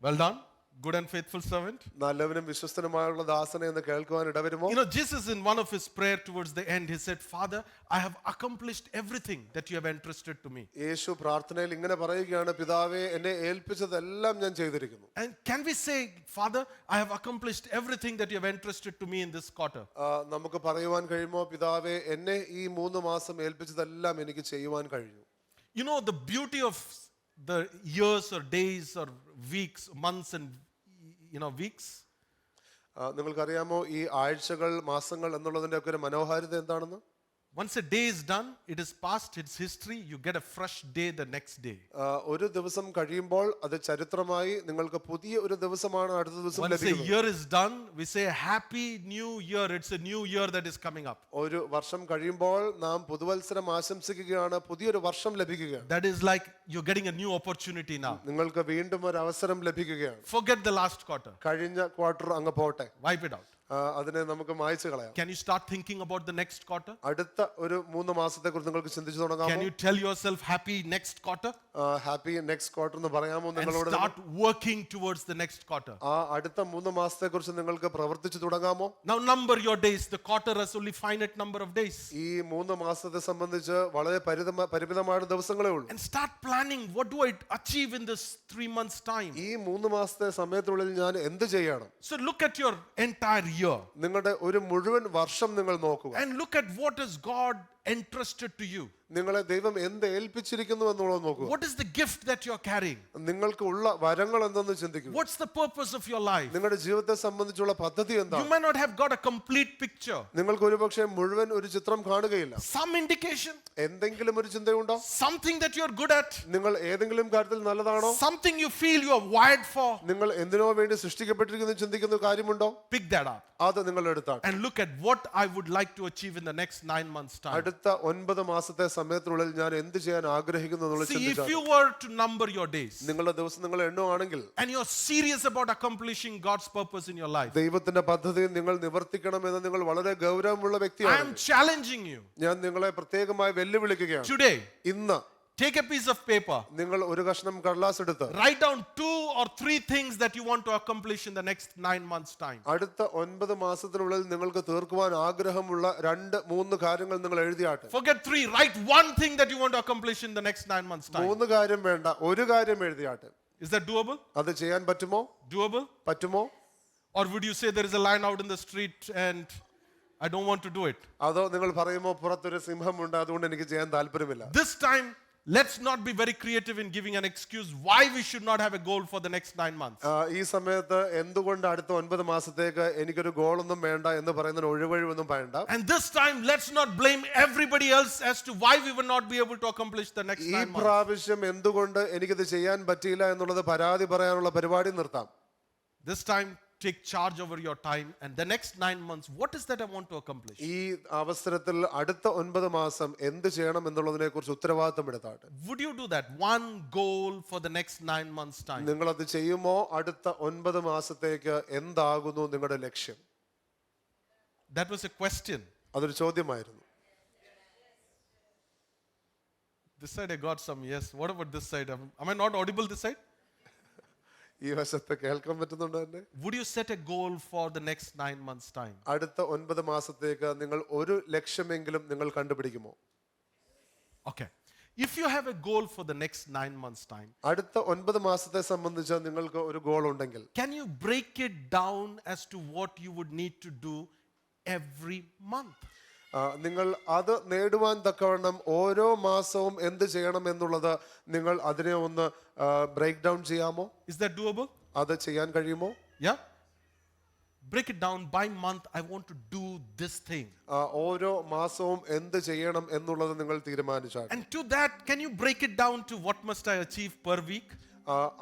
Well done, good and faithful servant. നല്ലവനും വിശ്വസ്തനുമായുള്ള ദാസനെ എന്ന് കേൾക്കുവാൻ ഇടവരുമോ? Jesus in one of his prayer towards the end, he said, Father, I have accomplished everything that you have entrusted to me. യേശു പ്രാർത്ഥനയിൽ ഇങ്ങനെ പറയുകയാണ്, പിതാവേ എന്നെ ഏൽപ്പിച്ചതെല്ലാം ഞാൻ ചെയ്തിരിക്കുന്നു. And can we say, Father, I have accomplished everything that you have entrusted to me in this quarter? നമുക്ക് പറയുവാൻ കഴിയുമോ, പിതാവേ എന്നെ ഈ 3 മാസം ഏൽപ്പിച്ചതെല്ലാം എനിക്ക് ചെയ്യുവാൻ കഴിഞ്ഞു? The beauty of the years or days or weeks, months and weeks. നിങ്ങൾക്കറിയാമോ ഈ ആഴ്ചകൾ മാസങ്ങൾ എന്നുള്ളതിന്റെ ഒക്കെ ഒരു മനോഹാരിത എന്താണെന്ന്? Once a day is done, it is past, it's history. You get a fresh day the next day. ഒരു ദിവസം കഴിയുമ്പോൾ അത് ചരിത്രമായി നിങ്ങൾക്ക് പുതിയ ഒരു ദിവസമാണ് അടുത്ത ദിവസം Once a ലഭിക്കുന്നത്. year is done, we say happy new year. It's a new year that is coming up. ഒരു വർഷം കഴിയുമ്പോൾ നാം പുതുവത്സരം ആശംസിക്കുകയാണ്, പുതിയൊരു വർഷം ലഭിക്കുകയാണ്. That is like you're getting a new opportunity now. നിങ്ങൾക്ക് വീണ്ടും ഒരു അവസരം ലഭിക്കുകയാണ്. Forget the last quarter. കഴിഞ്ഞ ക്വാർട്ടർ അങ്ങ് പോട്ടെ, Wipe it out. അതിനെ നമുക്ക് മായ്ച്ചു കളയാം. Can you start thinking about the next quarter? അടുത്ത ഒരു 3 മാസത്തെ കുറിച്ച് നിങ്ങൾക്ക് ചിന്തിച്ചു തുടങ്ങാമോ? Can you tell yourself happy next quarter? Happy next quarter എന്ന് പറയാമോ And നിങ്ങളോട്? start working towards the next quarter. ആ അടുത്ത 3 മാസത്തെ കുറിച്ച് നിങ്ങൾക്ക് പ്രവർത്തിച്ചു തുടങ്ങാമോ? Now number your days. The quarter has only finite number of days. ഈ 3 മാസത്തെ സംബന്ധിച്ച് വളരെ പരിമിതമായ ദിവസങ്ങളേ ഉള്ളൂ. And start planning. What do I achieve in this 3 months time? ഈ 3 മാസത്തെ സമയത്തിനുള്ളിൽ ഞാൻ എന്ത് ചെയ്യണം? So look at your entire year. നിങ്ങളുടെ ഒരു മുഴുവൻ വർഷം നിങ്ങൾ നോക്കുക. And look at what is God entrusted to you. നിങ്ങളെ ദൈവം എന്ത് ഏൽപ്പിച്ചിരിക്കുന്നു എന്നുള്ളത് നോക്കുക. What is the gift that you're carrying? നിങ്ങൾക്ക് ഉള്ള വരങ്ങൾ എന്തെന്ന് ചിന്തിക്കുക. What's the purpose of your life? നിങ്ങളുടെ ജീവിതത്തെ സംബന്ധിച്ചുള്ള പദ്ധതി You എന്താണ്? may not have got a complete picture. നിങ്ങൾക്ക് ഒരുപക്ഷെ മുഴുവൻ ഒരു ചിത്രം കാണുകയില്ല. Some indication. എന്തെങ്കിലും ഒരു ചിന്തയുണ്ടോ? Something that you're good at. നിങ്ങൾ ഏതെങ്കിലും കാര്യത്തിൽ നല്ലതാണോ? Something you feel you are wired for. നിങ്ങൾ എന്തിനോ വേണ്ടി സൃഷ്ടിക്കപ്പെട്ടിരിക്കുന്നു ചിന്തിക്കുന്ന കാര്യമുണ്ടോ? Pick that up. അത് നിങ്ങൾ എടുത്താട്ടെ. And look at what I would like to achieve in the next 9 months time. അടുത്ത 9 മാസത്തെ സമയത്തിനുള്ളിൽ ഞാൻ എന്ത് ചെയ്യാൻ ആഗ്രഹിക്കുന്നു എന്നുള്ളത് See, if ചിന്തിച്ചാൽ you were to number your days നിങ്ങളുടെ ദിവസം നിങ്ങൾ എണ്ണുകയാണെങ്കിൽ and you're serious about accomplishing God's purpose in your life, ദൈവത്തിന്റെ പദ്ധതി നിങ്ങൾ നിവർത്തിക്കണമെന്ന് നിങ്ങൾ വളരെ ഗൗരവമുള്ള I വ്യക്തിയാണ്. am challenging you ഞാൻ നിങ്ങളെ പ്രത്യേകമായി വെല്ലുവിളിക്കുകയാണ്. today. ഇന്ന് Take a piece of paper. നിങ്ങൾ ഒരു കഷ്ണം കടലാസ് എടുത്ത് Write down 2 or 3 things that you want to accomplish in the next 9 months time. അടുത്ത 9 മാസത്തിനുള്ളിൽ നിങ്ങൾക്ക് തീർക്കുവാൻ ആഗ്രഹമുള്ള 2-3 കാര്യങ്ങൾ നിങ്ങൾ എഴുതിയാട്ടെ. Forget 3. Write 1 thing that you want to accomplish in the next 9 months time. 3 കാര്യം വേണ്ട, ഒരു കാര്യം എഴുതിയാട്ടെ. Is that doable? അത് ചെയ്യാൻ പറ്റുമോ? Doable? പറ്റുമോ? Or would you say there is a lion out in the street and I don't want to do it? അതോ നിങ്ങൾ പറയുമോ പുറത്തൊരു സിംഹമുണ്ട് അതുകൊണ്ട് എനിക്ക് ചെയ്യാൻ താല്പര്യമില്ല? This time, let's not be very creative in giving an excuse why we should not have a goal for the next 9 months. ഈ സമയത്ത് എന്തുകൊണ്ട് അടുത്ത 9 മാസത്തേക്ക് എനിക്കൊരു ഗോളൊന്നും വേണ്ട എന്ന് പറയുന്നതിന് ഒഴിവൊഴിവൊന്നും വേണ്ട. And this time, let's not blame everybody else as to why we will not be able to accomplish the next ഈ 9 months. പ്രാവശ്യം എന്തുകൊണ്ട് എനിക്കിത് ചെയ്യാൻ പറ്റിയില്ല എന്നുള്ളത് പരാതി പറയാനുള്ള പരിപാടി നിർത്താം. This time, take charge over your time, and the next 9 months, what is that I want to accomplish? ഈ അവസരത്തിൽ അടുത്ത 9 മാസം എന്ത് ചെയ്യണം എന്നുള്ളതിനെ കുറിച്ച് ഉത്തരവാദിത്തം എടുത്താട്ടെ. Would you do that? One goal for the next 9 months time. നിങ്ങൾ അത് ചെയ്യുമോ? അടുത്ത 9 മാസത്തേക്ക് എന്താകുന്നു നിങ്ങളുടെ ലക്ഷ്യം? That was a question. അതൊരു ചോദ്യമായിരുന്നു. This side I got some yes. What about this side? Am I not audible this side? ഈ വശത്ത് കേൾക്കാൻ പറ്റുന്നുണ്ടോ എന്നെ? Would you set a goal for the next 9 months time? അടുത്ത 9 മാസത്തേക്ക് നിങ്ങൾ ഒരു ലക്ഷ്യമെങ്കിലും നിങ്ങൾ കണ്ടുപിടിക്കുമോ? Okay. If you have a goal for the next 9 months time, അടുത്ത 9 മാസത്തെ സംബന്ധിച്ച് നിങ്ങൾക്ക് ഒരു ഗോൾ ഉണ്ടെങ്കിൽ can you break it down as to what you would need to do every month? നിങ്ങൾ അത് നേടുവാൻ തക്കവണ്ണം ഓരോ മാസവും എന്ത് ചെയ്യണം എന്നുള്ളത് നിങ്ങൾ അതിനെ ഒന്ന് ബ്രേക്ക് ഡൗൺ ചെയ്യാമോ? Is that doable? അത് ചെയ്യാൻ കഴിയുമോ? Yeah. Break it down by month. I want to do this thing. ഓരോ മാസവും എന്ത് ചെയ്യണം എന്നുള്ളത് നിങ്ങൾ തീരുമാനിച്ചാൽ. And to that, can you break it down to what must I achieve per week?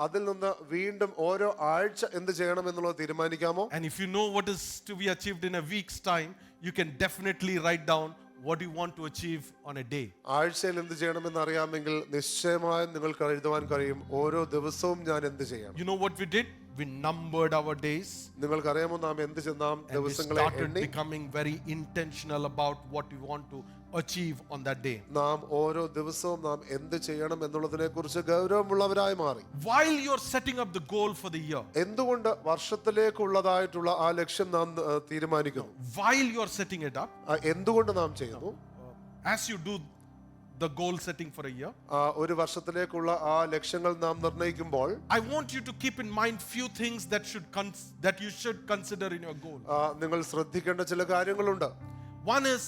അതിൽ നിന്ന് വീണ്ടും ഓരോ ആഴ്ച എന്ത് ചെയ്യണം എന്നുള്ളത് തീരുമാനിക്കാമോ? And if you know what is to be achieved in a week's time, you can definitely write down what you want to achieve on a day. ആഴ്ചയിൽ എന്ത് ചെയ്യണമെന്ന് അറിയാമെങ്കിൽ നിശ്ചയമായും നിങ്ങൾക്ക് എഴുതുവാൻ കഴിയും ഓരോ ദിവസവും ഞാൻ എന്ത് ചെയ്യണം. You know what we did? We numbered our days. നിങ്ങൾക്കറിയാമോ നാം എന്ത് നാം And we ദിവസങ്ങളെ started എണ്ണി becoming very intentional about what we want to achieve on that day. നാം ഓരോ ദിവസവും നാം എന്ത് ചെയ്യണം എന്നുള്ളതിനെ കുറിച്ച് ഗൗരവമുള്ളവരായി മാറി. While you're setting up the goal for the year, എന്തുകൊണ്ട് വർഷത്തിലേക്കുള്ളതായിട്ടുള്ള ആ ലക്ഷ്യം നാം തീരുമാനിക്കുന്നു? while you're setting it up, എന്തുകൊണ്ട് നാം ചെയ്യുന്നു? as you do the goal setting for a year, ഒരു വർഷത്തിലേക്കുള്ള ആ ലക്ഷ്യങ്ങൾ നാം നിർണ്ണയിക്കുമ്പോൾ I want you to keep in mind few things that you should consider in your goal. നിങ്ങൾ ശ്രദ്ധിക്കേണ്ട ചില കാര്യങ്ങളുണ്ട്. One is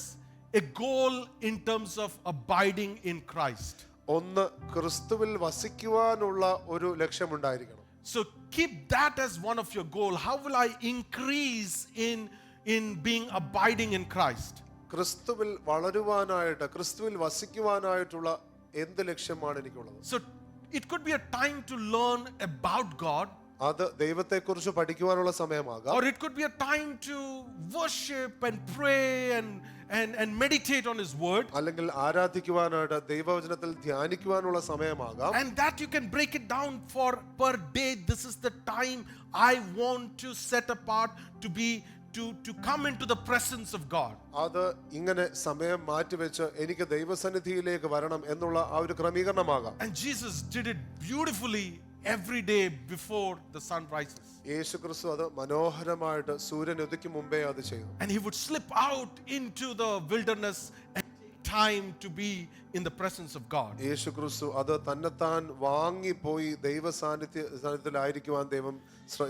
a goal in terms of abiding in Christ. ഒന്ന് ക്രിസ്തുവിൽ വസിക്കുവാനുള്ള ഒരു ലക്ഷ്യമുണ്ടായിരിക്കണം. So keep that as one of your goal. How will I increase in being abiding in Christ? ക്രിസ്തുവിൽ വളരുവാനായിട്ട്, ക്രിസ്തുവിൽ വസിക്കുവാനായിട്ടുള്ള എന്ത് ലക്ഷ്യമാണ് എനിക്കുള്ളത്? So it could be a time to learn about God, അത് ദൈവത്തെക്കുറിച്ച് പഠിക്കുവാനുള്ള സമയമാകാം, or it could be a time to worship and pray and meditate on His word. അല്ലെങ്കിൽ ആരാധിക്കുവാനായിട്ട് ദൈവവചനത്തിൽ ധ്യാനിക്കുവാനുള്ള സമയമാകാം. And that you can break it down for per day. This is the time I want to set apart to come into the presence of God. അത് ഇങ്ങനെ സമയം മാറ്റിവെച്ച് എനിക്ക് ദൈവസന്നിധിയിലേക്ക് വരണം എന്നുള്ള ആ ഒരു ക്രമീകരണമാകാം. And Jesus did it beautifully every day before the sun rises. യേശു ക്രിസ്തു അത് മനോഹരമായിട്ട് സൂര്യൻ ഉദിക്കും മുമ്പേ അത് ചെയ്തു. And He would slip out into the wilderness and take time to be in the presence of God. യേശു ക്രിസ്തു അത് തന്നെത്താൻ വാങ്ങിപ്പോയി ദൈവ സാന്നിധ്യത്തിലായിരിക്കുവാൻ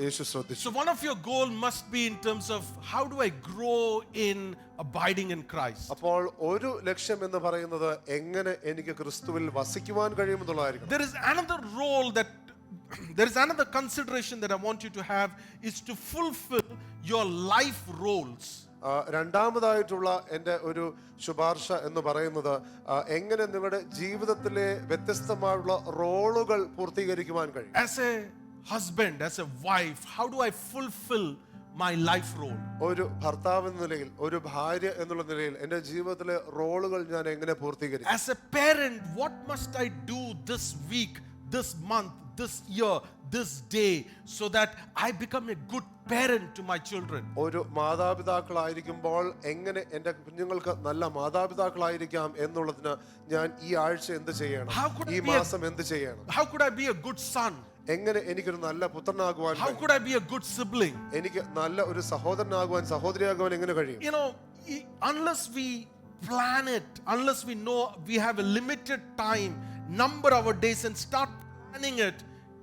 യേശു ശ്രദ്ധിച്ചു. So one of your goal must be in terms of how do I grow in abiding in Christ. അപ്പോൾ ഒരു ലക്ഷ്യം എന്ന് പറയുന്നത് എങ്ങനെ എനിക്ക് ക്രിസ്തുവിൽ വസിക്കുവാൻ കഴിയുമെന്നുള്ളതായിരിക്കും. There is another consideration that I want you to have is to fulfill your life roles. രണ്ടാമതായിട്ടുള്ള എൻ്റെ ഒരു ശുപാർശ എന്ന് പറയുന്നത് എങ്ങനെ നിങ്ങളുടെ ജീവിതത്തിലെ വ്യത്യസ്തമായുള്ള റോളുകൾ പൂർത്തീകരിക്കുവാൻ കഴിയും. As a husband, as a wife, how do I fulfill my life role? ഒരു ഭർത്താവ് എന്ന നിലയിൽ, ഒരു ഭാര്യ എന്നുള്ള നിലയിൽ എൻ്റെ ജീവിതത്തിലെ റോളുകൾ ഞാൻ എങ്ങനെ പൂർത്തീകരിക്കും? As a parent, what must I do this week, this month, this year, this day, so that I become a good parent to my children? ഒരു മാതാപിതാക്കളായിരിക്കുമ്പോൾ എങ്ങനെ എൻ്റെ കുഞ്ഞുങ്ങൾക്ക് നല്ല മാതാപിതാക്കളായിരിക്കാം എന്നുള്ളതിന് ഞാൻ ഈ ആഴ്ച എന്ത് ചെയ്യണം, ഈ മാസം എന്ത് ചെയ്യണം? How could I be a good son? എങ്ങനെ എനിക്കൊരു നല്ല പുത്രനാകുവാൻ, How could I be a good sibling? എനിക്ക് നല്ല ഒരു സഹോദരനാകുവാൻ, സഹോദരിയാകുവാൻ എങ്ങനെ കഴിയും? You know, unless we plan it, unless we know we have a limited time, number our days and start planning it,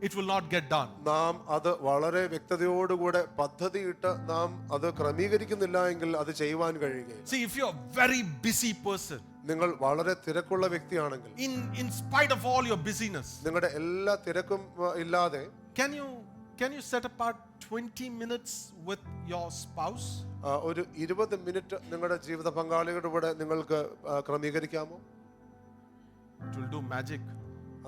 it will not get done. നാം അത് വളരെ വ്യക്തതയോടുകൂടെ പദ്ധതിയിട്ട് നാം അത് ക്രമീകരിക്കുന്നില്ല എങ്കിൽ അത് ചെയ്യുവാൻ കഴിയുകയില്ല. See, if you're a very busy person, നിങ്ങൾ വളരെ തിരക്കുള്ള വ്യക്തിയാണെങ്കിൽ, in spite of all your busyness, നിങ്ങളുടെ എല്ലാ തിരക്കും ഇല്ലാതെ can you set apart 20 minutes with your spouse? ഒരു 20 മിനിറ്റ് നിങ്ങളുടെ ജീവിത പങ്കാളിയുടെ കൂടെ നിങ്ങൾക്ക് ക്രമീകരിക്കാമോ? It will do magic.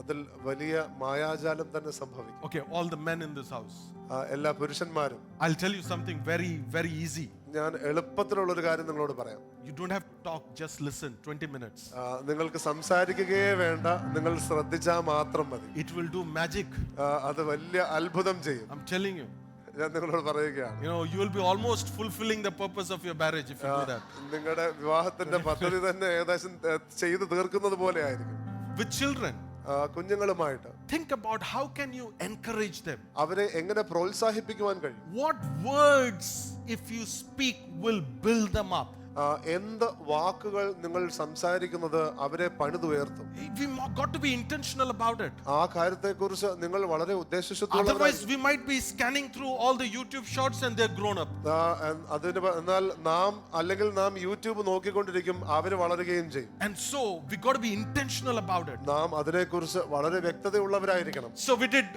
അതിൽ വലിയ മായാജാലം തന്നെ സംഭവിക്കും. Okay, all the men in this house, എല്ലാ പുരുഷന്മാരും, I'll tell you something very, very easy. ഞാൻ എളുപ്പത്തിലുള്ള ഒരു കാര്യം നിങ്ങളോട് പറയാം. You don't have to talk, just listen. 20 minutes. നിങ്ങൾക്ക് സംസാരിക്കുകയേ വേണ്ട, നിങ്ങൾ ശ്രദ്ധിച്ചാൽ മാത്രം മതി. It will do magic. അത് വലിയ അത്ഭുതം ചെയ്യും. I'm telling you. ഞാൻ നിങ്ങളോട് പറയുകയാണ്. You know, you will be almost fulfilling the purpose of your marriage if you do that. നിങ്ങളുടെ വിവാഹത്തിന്റെ പദ്ധതി തന്നെ ഏകദേശം ചെയ്തു തീർക്കുന്നത് പോലെ ആയിരിക്കും. With children, കുഞ്ഞുങ്ങളുമായിട്ട് think about how can you encourage them. അവരെ എങ്ങനെ പ്രോത്സാഹിപ്പിക്കുവാൻ കഴിയും? What words, if you speak, will build them up? എന്ത് വാക്കുകൾ നിങ്ങൾ സംസാരിക്കുന്നത് അവരെ പണിതുയർത്തും. We got to be intentional about it. ആ കാര്യത്തെക്കുറിച്ച് നിങ്ങൾ വളരെ ഉദ്ദേശശുദ്ധിയുള്ളവരായി. Otherwise we might be scanning through all the YouTube shorts and they're grown up. എന്നാൽ നാം യൂട്യൂബ് നോക്കിക്കൊണ്ടിരിക്കും, അവര് വളരുകയും ചെയ്യും. And so we got to be intentional about it. നാം അതിനെക്കുറിച്ച് വളരെ വ്യക്തതയുള്ളവരായിരിക്കണം. So we did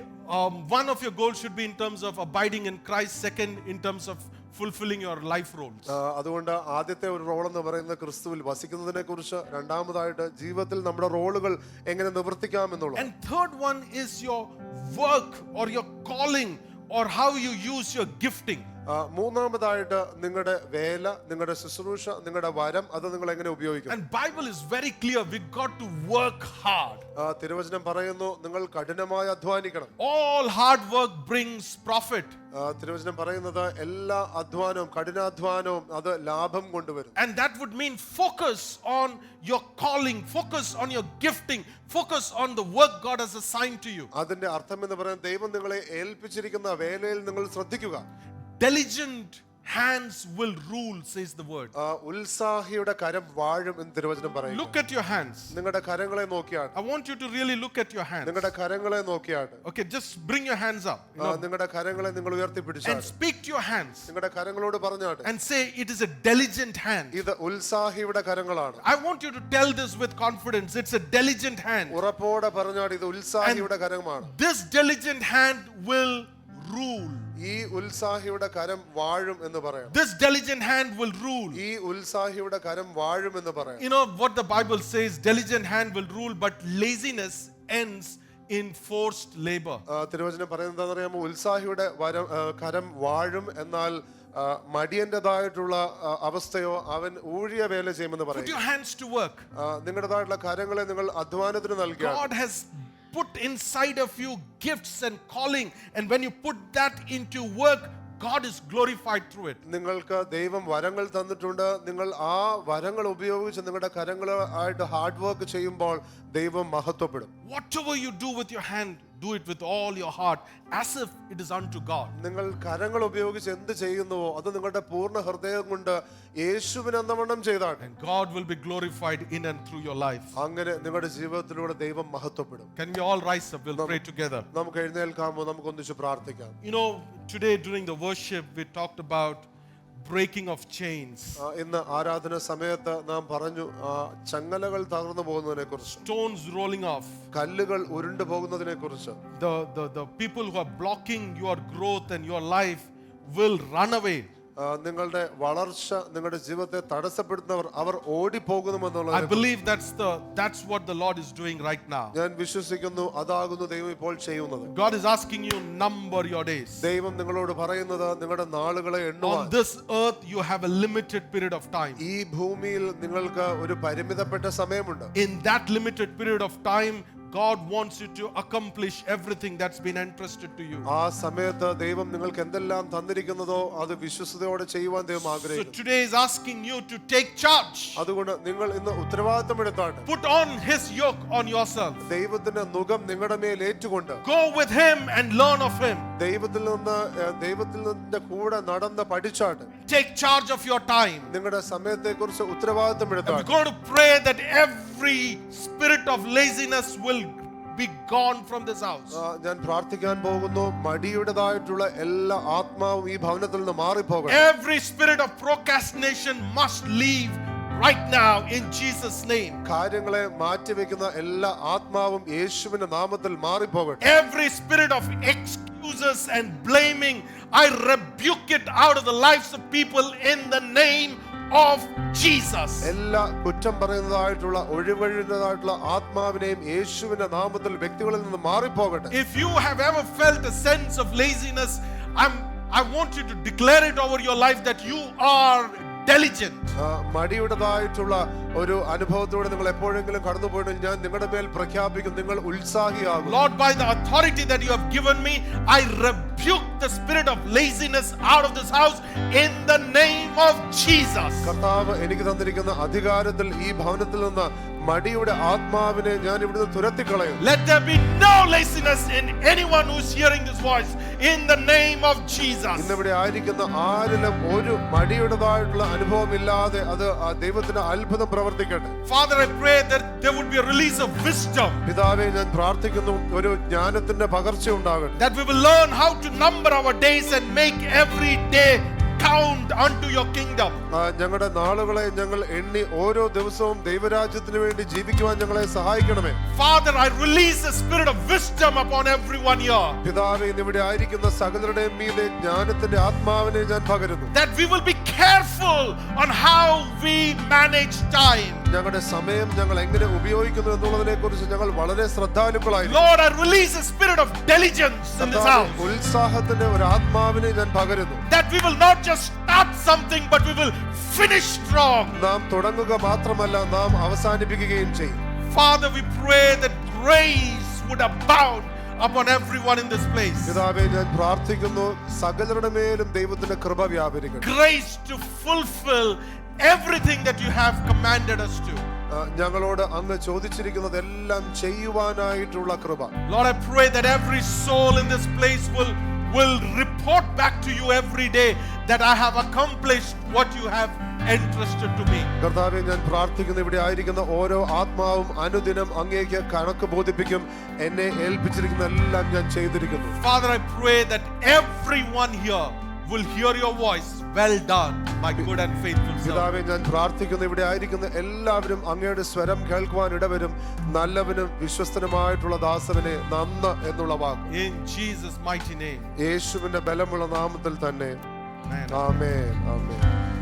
one of your goals should be in terms of abiding in Christ, second in terms of fulfilling your life roles. അതുകൊണ്ട് ആദ്യത്തെ ഒരു role എന്ന് പറയുന്നത് ക്രിസ്തുവിൽ വസിക്കുന്നതിനെ കുറിച്ച്, രണ്ടാമതായിട്ട് ജീവിതത്തിൽ നമ്മുടെ റോളുകൾ എങ്ങനെ നിവർത്തിക്കാം എന്നുള്ളത്. And third one is your work or your calling or how you use your gifting. മൂന്നാമതായിട്ട് നിങ്ങളുടെ വേല, നിങ്ങളുടെ ശുശ്രൂഷ, നിങ്ങളുടെ വരം, അത് നിങ്ങൾ എങ്ങനെ ഉപയോഗിക്കും. And Bible is very clear, we got to work hard. തിരുവചനം പറയുന്നു നിങ്ങൾ കഠിനമായി അധ്വാനിക്കണം. All hard work brings profit. തിരുവചനം പറയുന്നത് എല്ലാ അധ്വാനവും, കഠിനാധ്വാനവും അത് ലാഭം കൊണ്ടുവരും. And that would mean focus on your calling, focus on your gifting, focus on the work God has assigned to you. അതിന്റെ അർത്ഥം എന്ന് പറയുന്നത് ദൈവം നിങ്ങളെ ഏൽപ്പിച്ചിരിക്കുന്ന വേലയിൽ നിങ്ങൾ ശ്രദ്ധിക്കുക. Diligent hands will rule, says the word. ഉത്സാഹിയുടെ കരം വാഴും എന്ന് തിരുവചനം പറയുന്നു. Look at your hands. നിങ്ങളുടെ കരങ്ങളെ നോക്കിയാട്ടെ. I want you to really look at your hands. നിങ്ങളുടെ കരങ്ങളെ നോക്കിയാട്ടെ. Okay, just bring your hands up. നിങ്ങളുടെ കരങ്ങളെ നിങ്ങൾ ഉയർത്തി പിടിച്ചാട്ടെ. And speak to your hands. നിങ്ങളുടെ കരങ്ങളോട് പറഞ്ഞാട്ടെ. And say it is a diligent hand. ഇത് ഉത്സാഹിയുടെ കരങ്ങളാണ്. I want you to tell this with confidence. It's a diligent hand. ഉറപ്പോടെ പറഞ്ഞാട്ടെ ഇത് ഉത്സാഹിയുടെ കരമാണ്. This diligent hand will rule. ഈ ഉത്സാഹിയുടെ കരം വാഴും എന്ന് പറയാം. This diligent hand will rule. ഈ ഉത്സാഹിയുടെ കരം വാഴും എന്ന് പറയാം. You know what the Bible says, diligent hand will rule, but laziness ends in forced labor. തിരുവചനം പറയുന്നത് എന്താണെന്നറിയാമോ? ഉത്സാഹിയുടെ കരം വാഴും, എന്നാൽ മടിയന്റേതായിട്ടുള്ള അവസ്ഥയോ അവൻ ഊഴിയ വേല ചെയ്യുമെന്ന് Put പറയും. your hands to work. നിങ്ങളുടേതായിട്ടുള്ള കരങ്ങളെ നിങ്ങൾ അധ്വാനത്തിന് നൽകുക. God has put inside of you gifts and calling, and when you put that into work, God is glorified through it. നിങ്ങൾക്ക് ദൈവം വരങ്ങൾ തന്നിട്ടുണ്ട്. നിങ്ങൾ ആ വരങ്ങൾ ഉപയോഗിച്ച് നിങ്ങളുടെ കരങ്ങളായിട്ട് ഹാർഡ് വർക്ക് ചെയ്യുമ്പോൾ ദൈവം മഹത്വപ്പെടും. Whatever you do with your hand, do it with all your heart, as if it is unto God. നിങ്ങൾ കരങ്ങൾ ഉപയോഗിച്ച് എന്ത് ചെയ്യുന്നുവോ അത് നിങ്ങളുടെ പൂർണ്ണ ഹൃദയം കൊണ്ട് യേശുവിന് എന്നവണ്ണം ചെയ്താണ്. And God will be glorified in and through your life. അങ്ങനെ നിങ്ങളുടെ ജീവിതത്തിലൂടെ ദൈവം മഹത്വപ്പെടും. Can we all rise up? We'll pray together. നമുക്ക് എഴുന്നേൽക്കാമോ? നമുക്ക് ഒന്നിച്ച് പ്രാർത്ഥിക്കാം. You know, today during the worship we talked about breaking of chains. ഇന്ന് ആരാധന സമയത്ത് നാം പറഞ്ഞു ചങ്ങലകൾ തകർന്നു പോകുന്നതിനെ കുറിച്ച്, Stones rolling off. കല്ലുകൾ ഉരുണ്ടു പോകുന്നതിനെ കുറിച്ച്. The people who are blocking your growth and your life will run away. നിങ്ങളുടെ വളർച്ച, നിങ്ങളുടെ ജീവിതത്തെ തടസ്സപ്പെടുത്തുന്നവർ അവർ I ഓടിപ്പോകുന്നുമെന്നുള്ളത് believe that's what the Lord is doing right now. ഞാൻ വിശ്വസിക്കുന്നു. അതാകുന്നു ദൈവം ഇപ്പോൾ ചെയ്യുന്നത്. God is asking you, number your days. ദൈവം നിങ്ങളോട് പറയുന്നത് നിങ്ങളുടെ നാളുകളെ On എണ്ണുവാൻ. this earth you have a limited period of time. ഈ ഭൂമിയിൽ നിങ്ങൾക്ക് ഒരു പരിമിതപ്പെട്ട സമയമുണ്ട്. In that limited period of time, God wants you to accomplish everything that's been entrusted to you. ആ സമയത്ത് ദൈവം നിങ്ങൾക്ക് എന്തെല്ലാം തന്നിരിക്കുന്നതോ അത് വിശ്വസ്തയോടെ ചെയ്യുവാൻ ദൈവം So ആഗ്രഹിക്കുന്നു. today is asking you to take charge. അതുകൊണ്ട് നിങ്ങൾ ഇന്ന് ഉത്തരവാദിത്തം എടുത്താണ്. Put on His yoke on yourself. ദൈവത്തിന്റെ നുകം നിങ്ങളുടെ മേൽ ഏറ്റുകൊണ്ട് Go with Him and learn of Him. ദൈവത്തിൽ നിന്ന് കൂടെ നടന്ന് പഠിച്ചാട്ട് Take charge of your time. നിങ്ങളുടെ സമയത്തെ കുറിച്ച് ഉത്തരവാദിത്തം We're എടുത്താണ്. going to pray that every spirit of laziness will be gone from this house. ഞാൻ പ്രാർത്ഥിക്കാൻ പോകുന്നു. മടിയുടേതായിട്ടുള്ള എല്ലാ ആത്മാവും ഈ ഭവനത്തിൽ നിന്ന് മാറിപ്പോകണം. Every spirit of procrastination must leave right now in Jesus' name. കാര്യങ്ങളെ മാറ്റിവെക്കുന്ന എല്ലാ ആത്മാവും യേശുവിന്റെ നാമത്തിൽ മാറിപ്പോകട്ടെ. Every spirit of excuses and blaming, I rebuke it out of the lives of people in the name of Jesus. എല്ലാ കുറ്റം പറയുന്നതായിട്ടുള്ള ഒഴിവഴിഞ്ഞതായിട്ടുള്ള ആത്മാവിനെയും യേശുവിന്റെ നാമത്തിൽ വ്യക്തികളിൽ നിന്ന് മാറിപ്പോകട്ടെ. If you have ever felt a sense of laziness, I want you to declare it over your life that you are diligent. മടിയുടേതായിട്ടുള്ള ഒരു അനുഭവത്തോടെ നിങ്ങൾ എപ്പോഴെങ്കിലും കടന്നുപോയിട്ടുണ്ടെങ്കിൽ ഞാൻ നിങ്ങളുടെ മേൽ പ്രഖ്യാപിക്കും, നിങ്ങൾ ഉത്സാഹിയാകും. Lord, by the authority that you have given me, I rebuke the spirit of laziness out of this house in the name of Jesus. കർത്താവ് എനിക്ക് തന്നിരിക്കുന്ന അധികാരത്തിൽ ഈ ഭവനത്തിൽ നിന്ന് മടിയുടെ ആത്മാവിനെ ഞാൻ ഇവിടുന്ന് തുരത്തിക്കളയും. Let there be no laziness in anyone who's hearing this voice in the name of Jesus. ഇന്നിവിടെ ആയിരിക്കുന്ന ആരിലും ഒരു മടിയുടേതായിട്ടുള്ള അനുഭവം ഇല്ലാതെ അത് ദൈവത്തിന്റെ അത്ഭുതം പ്രവർത്തിക്കട്ടെ. Father, I pray that there would be a release of wisdom. പിതാവേ, ഞാൻ പ്രാർത്ഥിക്കുന്നു ഒരു ജ്ഞാനത്തിന്റെ പകർച്ച ഉണ്ടാകട്ടെ. That we will learn how to number our days and make every day count unto your kingdom. ഞങ്ങളുടെ നാളുകളെ ഞങ്ങൾ എണ്ണി ഓരോ ദിവസവും ദൈവരാജ്യത്തിന് വേണ്ടി ജീവിക്കുവാൻ ഞങ്ങളെ സഹായിക്കണമേ. Father, I release the spirit of wisdom upon everyone here. പിതാവേ, ഇന്നിവിടെ ആയിരിക്കുന്ന സകലരുടെയും മീതെ ജ്ഞാനത്തിന്റെ ആത്മാവിനെ ഞാൻ പകരുന്നു. That we will be careful on how we manage time. ഞങ്ങളുടെ സമയം ഞങ്ങൾ എങ്ങനെ ഉപയോഗിക്കുന്നു എന്നുള്ളതിനെ കുറിച്ച് ഞങ്ങൾ വളരെ ശ്രദ്ധാലുക്കളായിരിക്കും. Lord, I release a spirit of diligence in this house. ഉത്സാഹത്തിന്റെ ഒരു ആത്മാവിനെ ഞാൻ പകരുന്നു. That we will not just start something, but we will finish strong. നാം തുടങ്ങുക മാത്രമല്ല, നാം അവസാനിപ്പിക്കുകയും ചെയ്യും. Father, we pray that grace would abound upon everyone in this place. പിതാവേ, ഞാൻ പ്രാർത്ഥിക്കുന്നു സകലരുടെ മേലും ദൈവത്തിന്റെ കൃപ വ്യാപരിക്കട്ടെ. Grace to fulfill everything that you have commanded us to. ഞങ്ങളോട് അങ്ങ് ചോദിച്ചിരിക്കുന്നതെല്ലാം ചെയ്യുവാനായിട്ടുള്ള കൃപ. Lord, I pray that every soul in this place will report back to you every day that I have accomplished what you have entrusted to me. കർത്താവേ, ഞാൻ പ്രാർത്ഥിക്കുന്നു ഇവിടെ ആയിരിക്കുന്ന ഓരോ ആത്മാവും അനുദിനം അങ്ങേക്ക് കണക്ക് ബോധിപ്പിക്കും. എന്നെ ഏൽപ്പിച്ചിരിക്കുന്ന എല്ലാം ഞാൻ ചെയ്തിരിക്കുന്നു. Father, I pray that everyone here will hear your voice. Well done, my good and faithful servant. പിതാവേ, ഞാൻ പ്രാർത്ഥിക്കുന്നു ഇവിടെ ആയിരിക്കുന്ന എല്ലാവരും അങ്ങയുടെ സ്വരം കേൾക്കുവാൻ ഇടവരും. നല്ലവനും വിശ്വസ്തനുമായിട്ടുള്ള ദാസവനെ നന്ന് എന്നുള്ള വാക്ക് In Jesus' mighty name. യേശുവിന്റെ ബലമുള്ള നാമത്തിൽ തന്നെ. Amen. ആമേൻ, ആമേൻ.